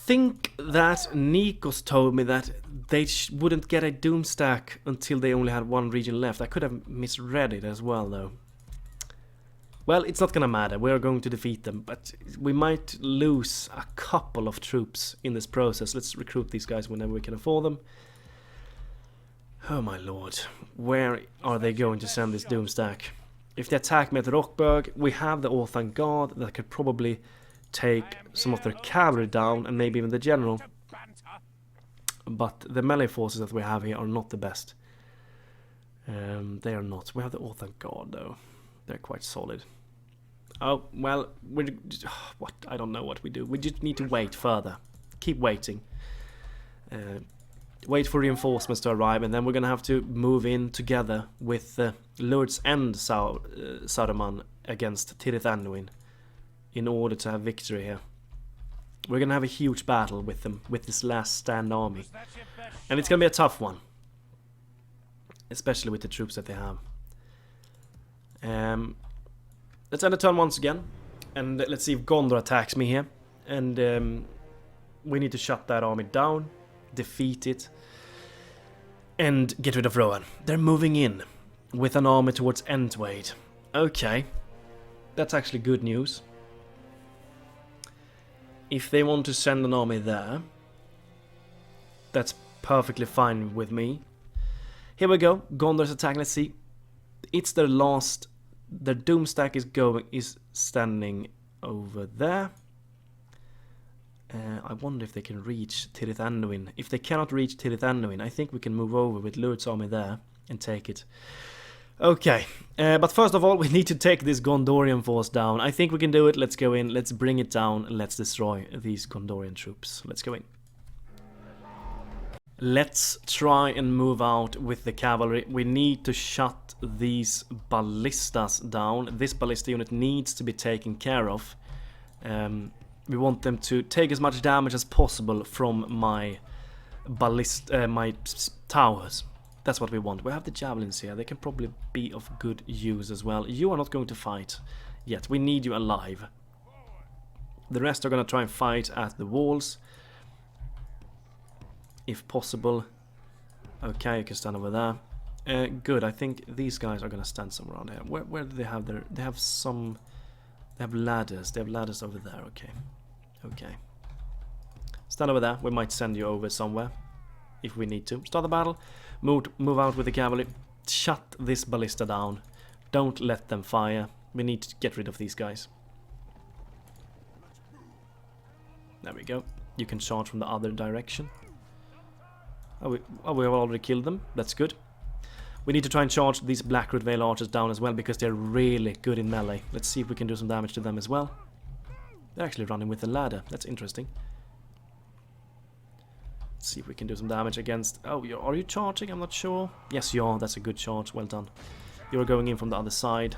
think that Nikos told me that they wouldn't get a doom stack until they only had one region left. I could have misread it as well, though. Well, it's not gonna matter. We are going to defeat them, but we might lose a couple of troops in this process. Let's recruit these guys whenever we can afford them. Oh my lord, where are they going to send this doom stack? If they attack me at Rockberg, we have the Orthanc guard that could probably take some of their cavalry down and maybe even the general. But the melee forces that we have here are not the best. They are not. We have the Orthanc guard though. They're quite solid. Oh, well, what? I don't know what we do. We just need to wait further. Keep waiting. Wait for reinforcements to arrive, and then we're gonna have to move in together with Lurtz and Saruman against Tirith Anduin in order to have victory here. We're gonna have a huge battle with them, with this last stand army. And it's gonna be a tough one. Especially with the troops that they have. Let's end the turn once again. And let's see if Gondor attacks me here. And we need to shut that army down. Defeat it. And get rid of Rohan. They're moving in with an army towards Entwade. Okay. That's actually good news. If they want to send an army there, that's perfectly fine with me. Here we go. Gondor's attack. Let's see. It's their last. Their doom stack is standing over there. I wonder if they can reach Tirith Anduin. If they cannot reach Tirith Anduin, I think we can move over with Lurt's army there and take it. Okay, but first of all, we need to take this Gondorian force down. I think we can do it. Let's go in. Let's bring it down. Let's destroy these Gondorian troops. Let's go in. Let's try and move out with the cavalry. We need to shut these ballistas down. This ballista unit needs to be taken care of. We want them to take as much damage as possible from my my towers. That's what we want. We have the javelins here. They can probably be of good use as well. You are not going to fight yet. We need you alive. The rest are going to try and fight at the walls, if possible. Okay, you can stand over there. Good. I think these guys are going to stand somewhere around here. Where do they have their? They have some. They have ladders. They have ladders over there. Okay. Okay. Stand over there. We might send you over somewhere if we need to. Start the battle. Move out with the cavalry. Shut this ballista down. Don't let them fire. We need to get rid of these guys. There we go. You can charge from the other direction. Oh, we have already killed them. That's good. We need to try and charge these Blackroot Vale archers down as well, because they're really good in melee. Let's see if we can do some damage to them as well. They're actually running with a ladder. That's interesting. Let's see if we can do some damage against... Oh, are you charging? I'm not sure. Yes, you are. That's a good charge. Well done. You're going in from the other side.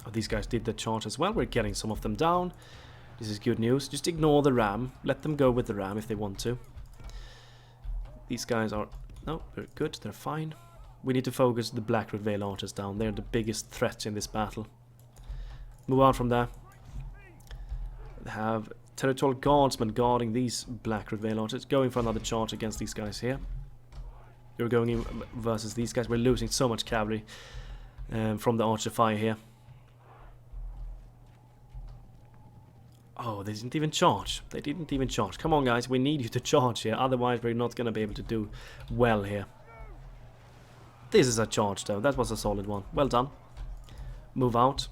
Oh, these guys did the charge as well. We're getting some of them down. This is good news. Just ignore the ram. Let them go with the ram if they want to. These guys are... No, they're good. They're fine. We need to focus the Blackroot Vale archers down. They're the biggest threat in this battle. Move on from there. They have territorial guardsmen guarding these Blackroot Vale archers. Going for another charge against these guys here. You're going in versus these guys. We're losing so much cavalry from the archer fire here. Oh, they didn't even charge. They didn't even charge. Come on, guys. We need you to charge here. Otherwise, we're not going to be able to do well here. This is a charge, though. That was a solid one. Well done. Move out.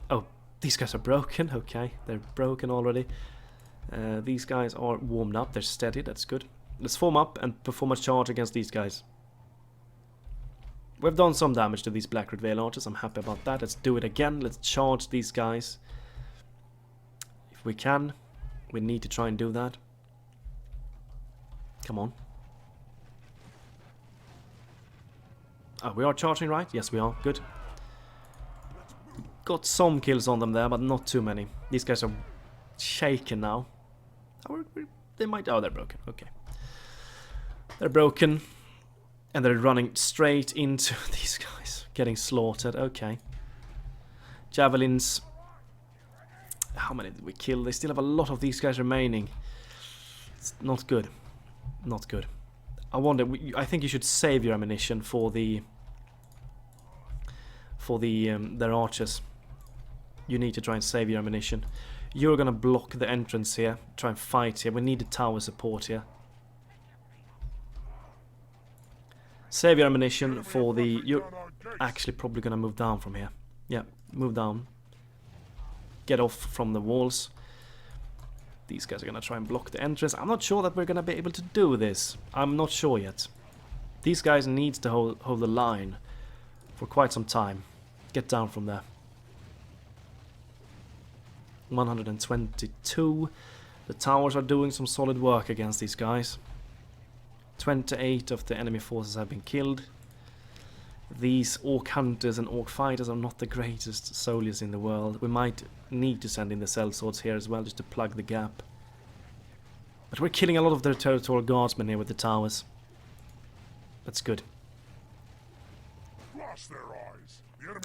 Oh, these guys are broken. Okay, they're broken already. These guys are warmed up. They're steady. That's good. Let's form up and perform a charge against these guys. We've done some damage to these Blackroot Vale archers. I'm happy about that. Let's do it again. Let's charge these guys. If we can, we need to try and do that. Come on. Oh, we are charging, right? Yes, we are. Good. Got some kills on them there, but not too many. These guys are shaken now. They might... Oh, they're broken. Okay. They're broken. And they're running straight into these guys. Getting slaughtered. Okay. Javelins. How many did we kill? They still have a lot of these guys remaining. It's not good. Not good. I wonder. I think you should save your ammunition for the their archers. You need to try and save your ammunition. You're gonna block the entrance here. Try and fight here. We need the tower support here. Save your ammunition for the... You're actually probably gonna move down from here. Yeah, move down. Get off from the walls. These guys are gonna try and block the entrance. I'm not sure that we're gonna be able to do this. I'm not sure yet. These guys need to hold the line for quite some time. Get down from there. 122. The towers are doing some solid work against these guys. 28 of the enemy forces have been killed. These orc hunters and orc fighters are not the greatest soldiers in the world. We might need to send in the sellswords here as well, just to plug the gap. But we're killing a lot of their territorial guardsmen here with the towers. That's good.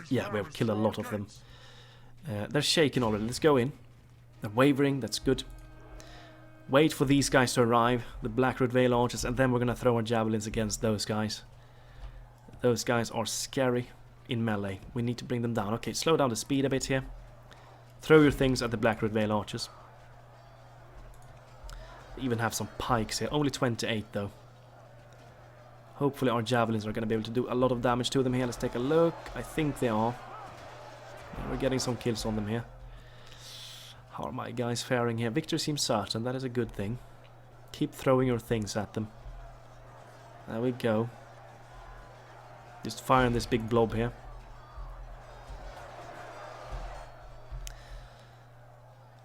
Yeah, we have killed a lot of them. They're shaking already. Let's go in. They're wavering. That's good. Wait for these guys to arrive, the Blackroot Vale archers, and then we're gonna throw our javelins against those guys. Those guys are scary in melee. We need to bring them down. Okay, slow down the speed a bit here. Throw your things at the Blackroot Vale archers. Even have some pikes here. Only 28 though. Hopefully our javelins are gonna be able to do a lot of damage to them here. Let's take a look. I think they are. Yeah, we're getting some kills on them here. How are my guys faring here? Victory seems certain. That is a good thing. Keep throwing your things at them. There we go. Just firing this big blob here.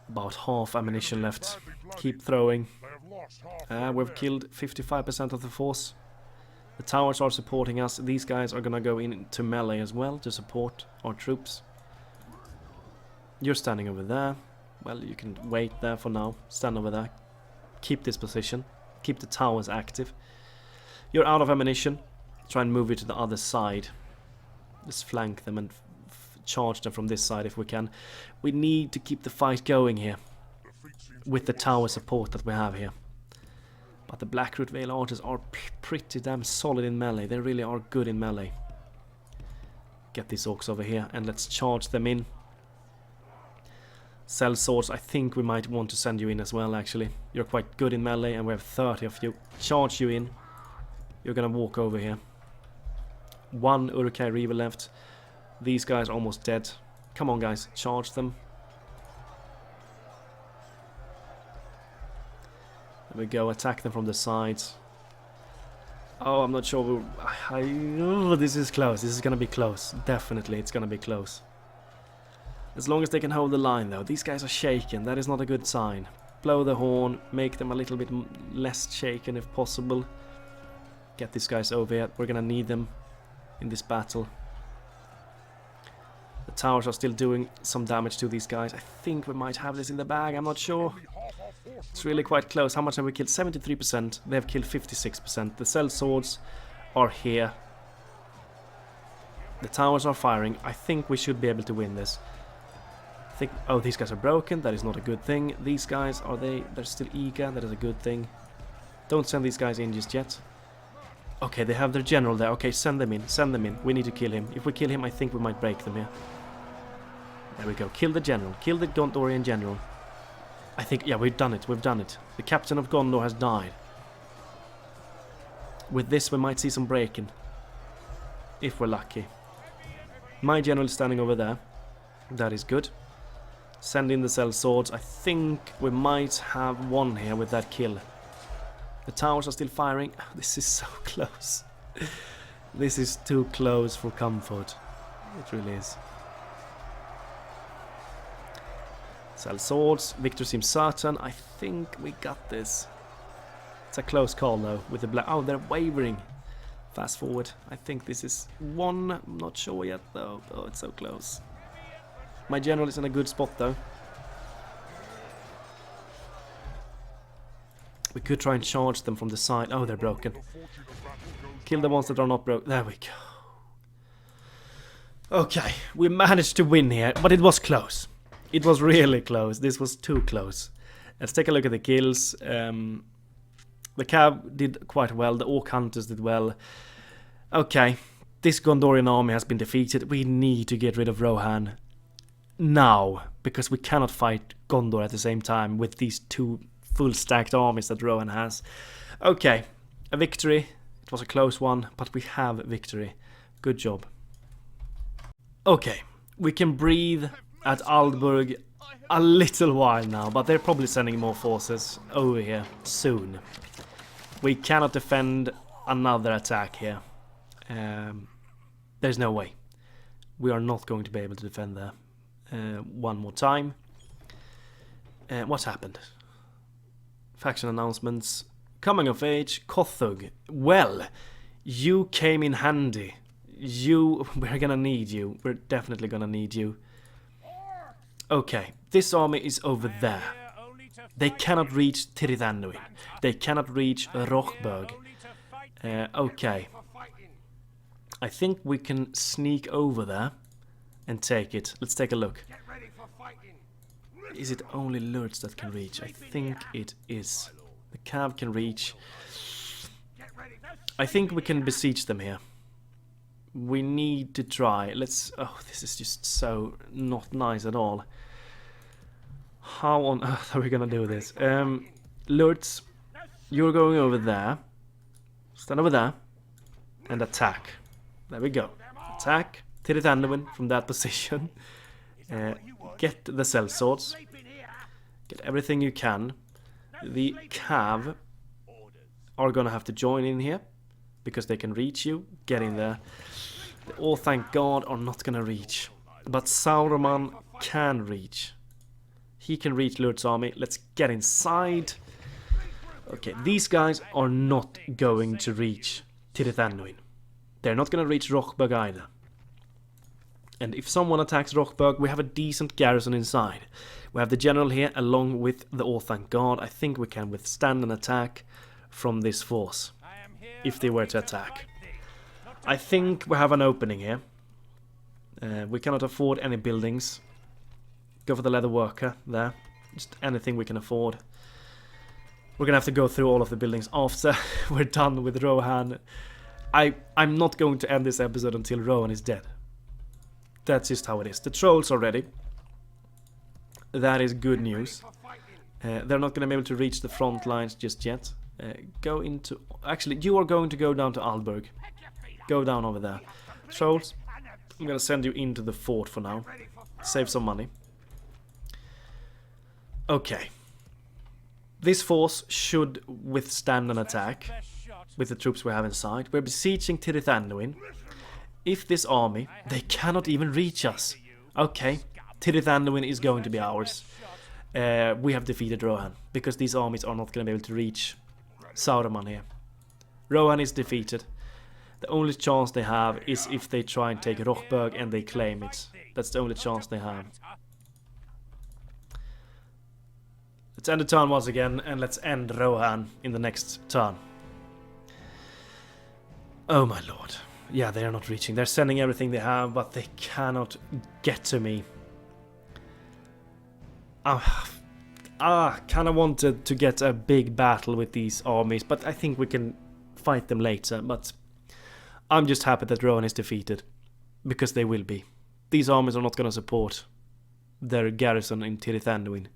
About half ammunition left. Keep throwing. We've killed 55% of the force. The towers are supporting us. These guys are gonna go into melee as well to support our troops. You're standing over there. Well, you can wait there for now. Stand over there. Keep this position. Keep the towers active. You're out of ammunition. Try and move it to the other side. Just flank them and charge them from this side if we can. We need to keep the fight going here. With the tower support that we have here. But the Blackroot Vale archers are pretty damn solid in melee. They really are good in melee. Get these orcs over here and let's charge them in. Sellswords, I think we might want to send you in as well, actually. You're quite good in melee, and we have 30 of you. Charge you in. You're gonna walk over here. One Uruk-hai Reaver left. These guys are almost dead. Come on, guys. Charge them. There we go. Attack them from the sides. Oh, I'm not sure. Oh, this is close. This is gonna be close. Definitely, it's gonna be close. As long as they can hold the line, though. These guys are shaken. That is not a good sign. Blow the horn. Make them a little bit less shaken if possible. Get these guys over here. We're gonna need them in this battle. The towers are still doing some damage to these guys. I think we might have this in the bag. I'm not sure. It's really quite close. How much have we killed? 73%. They have killed 56%. The sellswords are here. The towers are firing. I think we should be able to win this. Oh, these guys are broken. That is not a good thing. These guys, they're still eager. That is a good thing. Don't send these guys in just yet. Okay, they have their general there. Okay, send them in. Send them in. We need to kill him. If we kill him, I think we might break them here. There we go. Kill the general. Kill the Gondorian general. I think, yeah, we've done it. We've done it. The captain of Gondor has died. With this, we might see some breaking. If we're lucky. My general is standing over there. That is good. Send in the sellswords. I think we might have won here with that kill. The towers are still firing. This is so close. This is too close for comfort. It really is. Sellswords. Victor seems certain. I think we got this. It's a close call though. With the black. Oh, they're wavering. Fast forward. I think this is one. I'm not sure yet though. Oh, it's so close. My general is in a good spot though. We could try and charge them from the side. Oh, they're broken. Kill the ones that are not broken. There we go. Okay, we managed to win here, but it was close. It was really close. This was too close. Let's take a look at the kills. The Cav did quite well. The Orc Hunters did well. Okay, this Gondorian army has been defeated. We need to get rid of Rohan now, because we cannot fight Gondor at the same time with these two full stacked armies that Rohan has. Okay, a victory. It was a close one, but we have victory. Good job. Okay, we can breathe at Aldburg a little while now, but they're probably sending more forces over here soon. We cannot defend another attack here. There's no way. We are not going to be able to defend there. One more time. What's happened? Faction announcements. Coming of age, Kothug. Well, you came in handy. We're gonna need you. We're definitely gonna need you. Okay, this army is over there. They cannot reach Tirith Anduin. They cannot reach Rockberg. Okay. I think we can sneak over there and take it. Let's take a look. Is it only Lurds that can reach? I think it is. The Cav can reach. I think we can besiege them here. We need to try. Let's... Oh, this is just so not nice at all. How on earth are we gonna do this? Lurds, you're going over there. Stand over there. And attack. There we go. Attack. Tirith Anduin from that position. Get the sellswords. Get everything you can. The Cav are gonna have to join in here, because they can reach you. Get in there. The Orthanc God are not gonna reach. But Saruman can reach. He can reach Lurd's army. Let's get inside. Okay, these guys are not going to reach Tirith Anduin. They're not gonna reach Rockberg either. And if someone attacks Rockberg, we have a decent garrison inside. We have the general here along with the Orthanc God. I think we can withstand an attack from this force, if they were to attack. I think we have an opening here. We cannot afford any buildings. Go for the leather worker there. Just anything we can afford. We're gonna have to go through all of the buildings after we're done with Rohan. I'm not going to end this episode until Rohan is dead. That's just how it is. The trolls are ready. That is good news. They're not gonna be able to reach the front lines just yet. Go into... Actually, you are going to go down to Aldburg. Go down over there. Trolls, I'm gonna send you into the fort for now. Save some money. Okay. This force should withstand an attack with the troops we have inside. We're besieging Tirith Anduin. If this army... They cannot even reach us. Okay. Tirith Anduin is going to be ours. We have defeated Rohan, because these armies are not going to be able to reach Saruman here. Rohan is defeated. The only chance they have is if they try and take Rockberg and they claim it. That's the only chance they have. Let's end the turn once again, and let's end Rohan in the next turn. Oh my lord. Yeah, they are not reaching. They're sending everything they have, but they cannot get to me. Kind of wanted to get a big battle with these armies, but I think we can fight them later. But I'm just happy that Rohan is defeated, because they will be. These armies are not going to support their garrison in Tirith Anduin.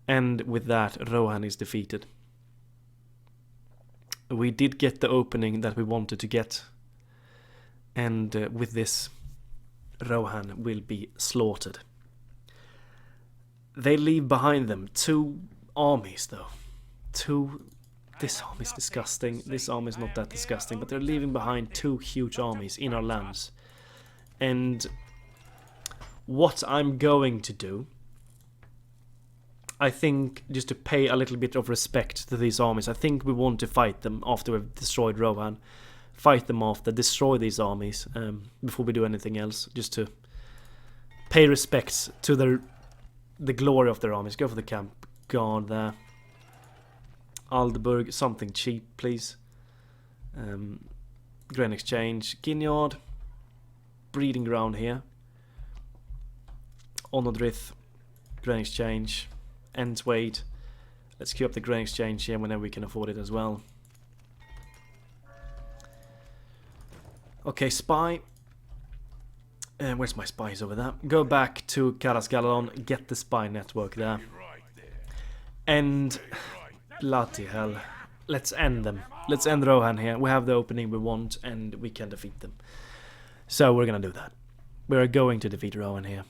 And with that, Rohan is defeated. We did get the opening that we wanted to get. And with this, Rohan will be slaughtered. They leave behind them 2 armies, though. 2... This army is disgusting. This army is not that disgusting, but they're leaving behind 2 huge armies in our lands. And what I'm going to do, I think, just to pay a little bit of respect to these armies, I think we want to fight them after we've destroyed Rohan. Fight them after, destroy these armies before we do anything else, just to pay respects to the glory of their armies. Go for the camp guard there. Aldburg, something cheap, please. Grain exchange, Ginyard. breeding ground here. Onodrith, grain exchange, Entwade. Let's queue up the grain exchange here whenever we can afford it as well. Okay, spy. Where's my spies over there? Go back to Calenardhon, get the spy network there. And bloody hell. Let's end them. Let's end Rohan here. We have the opening we want and we can defeat them. So we're gonna do that. We're going to defeat Rohan here.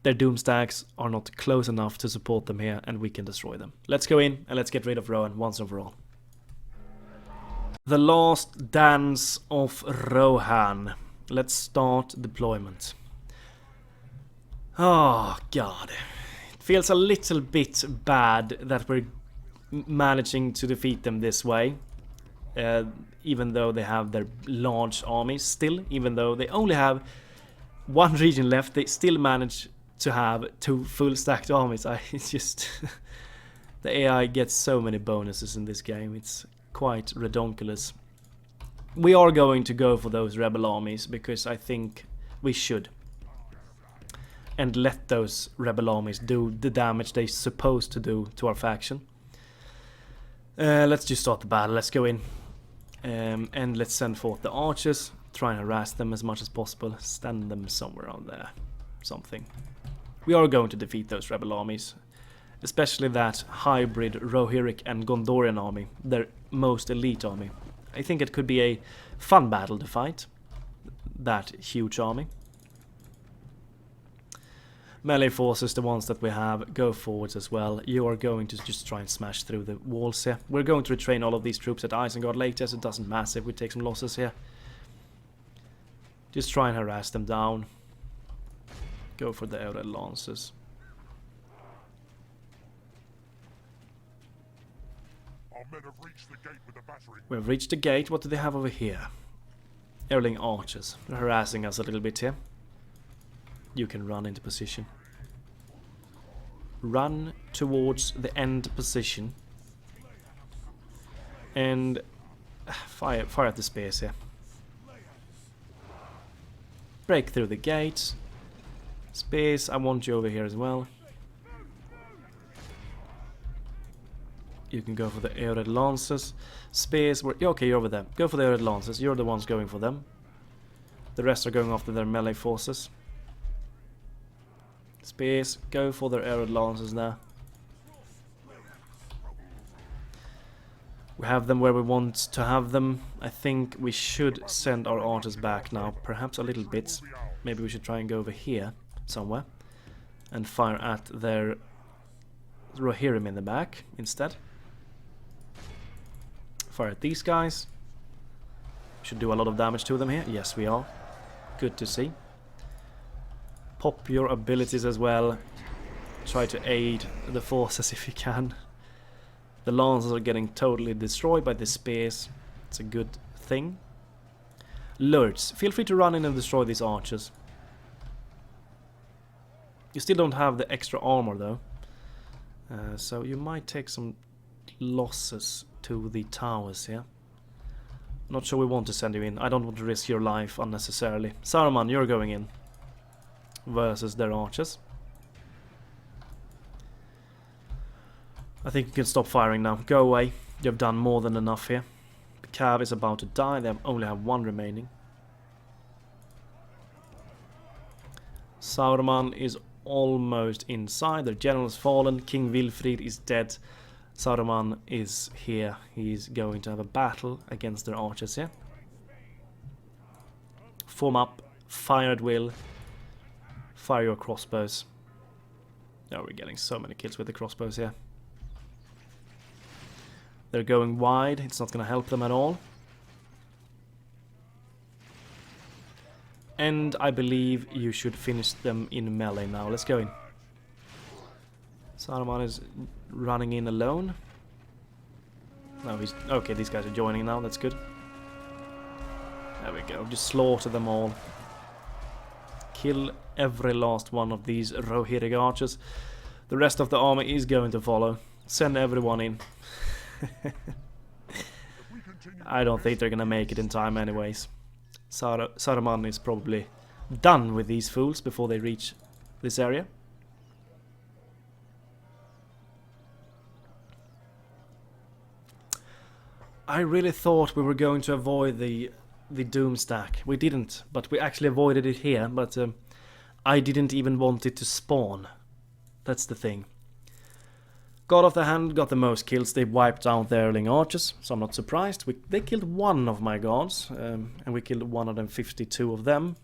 Their doom stacks are not close enough to support them here and we can destroy them. Let's go in and let's get rid of Rohan once and for all. The last dance of Rohan. Let's start deployment. Oh god. It feels a little bit bad that we're managing to defeat them this way. Even though they have their large armies still. Even though they only have one region left, they still manage to have 2 full stacked armies. It's just... the AI gets so many bonuses in this game. It's quite redonkulous. We are going to go for those rebel armies because I think we should. And let those rebel armies do the damage they're supposed to do to our faction. Let's just start the battle. Let's go in. And let's send forth the archers. Try and harass them as much as possible. Stand them somewhere on there. Something. We are going to defeat those rebel armies. Especially that hybrid Rohirric and Gondorian army. Their most elite army. I think it could be a fun battle to fight. That huge army. Melee forces, the ones that we have, go forwards as well. You are going to just try and smash through the walls here. We're going to retrain all of these troops at Isengard later, so it doesn't matter if we take some losses here. Just try and harass them down. Go for the Éomer lances. We've reached the gate. What do they have over here? Erling archers. They're harassing us a little bit here. You can run into position. Run towards the end position. And fire at the spears here. Break through the gate. Spears, I want you over here as well. You can go for the Éomer lances. Spears, okay, you're over there. Go for the Éomer lances. You're the ones going for them. The rest are going after their melee forces. Spears, go for their Éomer lances now. We have them where we want to have them. I think we should send our archers back now. Perhaps a little bit. Maybe we should try and go over here somewhere. And fire at their Rohirrim in the back instead. Fire at these guys. Should do a lot of damage to them here. Yes, we are. Good to see. Pop your abilities as well. Try to aid the forces if you can. The lances are getting totally destroyed by the spears. It's a good thing. Lurds, feel free to run in and destroy these archers. You still don't have the extra armor though. So you might take some losses to the towers here. Not sure we want to send you in. I don't want to risk your life unnecessarily. Saruman, you're going in. Versus their archers. I think you can stop firing now. Go away. You've done more than enough here. The Cav is about to die. They only have one remaining. Saruman is almost inside. Their general has fallen. King Wilfrid is dead. Saruman is here. He's going to have a battle against their archers here. Form up. Fire at will. Fire your crossbows. Now we're getting so many kills with the crossbows here. They're going wide. It's not going to help them at all. And I believe you should finish them in melee now. Let's go in. Saruman is running in alone. No, he's... Okay, these guys are joining now. That's good. There we go. Just slaughter them all. Kill every last one of these Rohirric archers. The rest of the army is going to follow. Send everyone in. I don't think they're gonna make it in time anyways. Saruman is probably done with these fools before they reach this area. I really thought we were going to avoid the doom stack. We didn't, but we actually avoided it here, but I didn't even want it to spawn. That's the thing. God of the Hand got the most kills. They wiped out their Erling archers, so I'm not surprised. They killed one of my gods, and we killed 152 of them.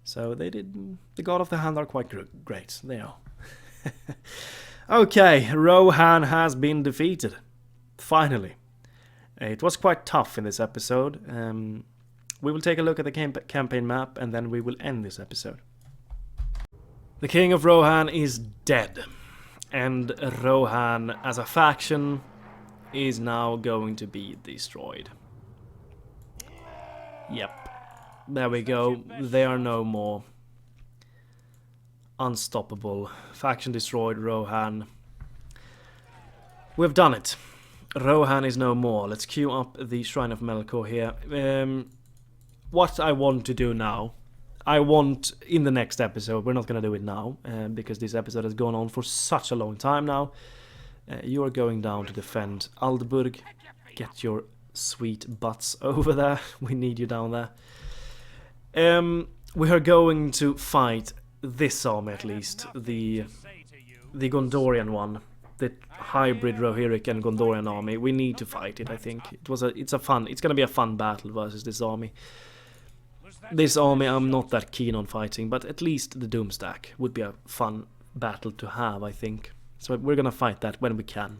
So they did. The God of the Hand are quite great. They are. Okay, Rohan has been defeated. Finally. It was quite tough in this episode. We will take a look at the campaign map and then we will end this episode. The King of Rohan is dead. And Rohan as a faction is now going to be destroyed. Yep. There we go. They are no more. Unstoppable. Faction destroyed, Rohan. We've done it. Rohan is no more. Let's queue up the Shrine of Melkor here. What I want to do now, I want in the next episode, we're not going to do it now, because this episode has gone on for such a long time now. You are going down to defend Aldburg. Get your sweet butts over there. We need you down there. We are going to fight this army at least, the Gondorian one. The hybrid Rohirric and Gondorian army. We need to fight it, I think. It's gonna be a fun battle versus this army. This army I'm not that keen on fighting, but at least the Doomstack would be a fun battle to have, I think. So we're gonna fight that when we can.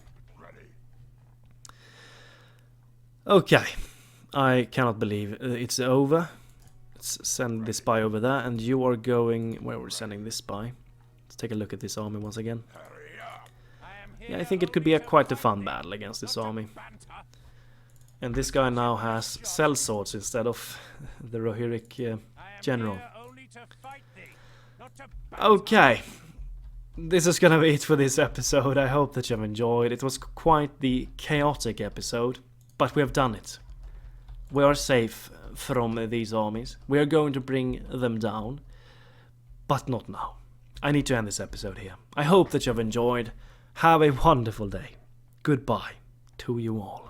Okay. I cannot believe it's over. Let's send this spy over there, and you are going... Where we're sending this spy? Let's take a look at this army once again. Yeah, I think it could be quite a fun battle against this army. And this guy now has sellswords instead of the Rohirric general. Okay. This is gonna be it for this episode. I hope that you've enjoyed. It was quite the chaotic episode, but we have done it. We are safe from these armies. We are going to bring them down, but not now. I need to end this episode here. I hope that you've enjoyed. Have a wonderful day. Goodbye to you all.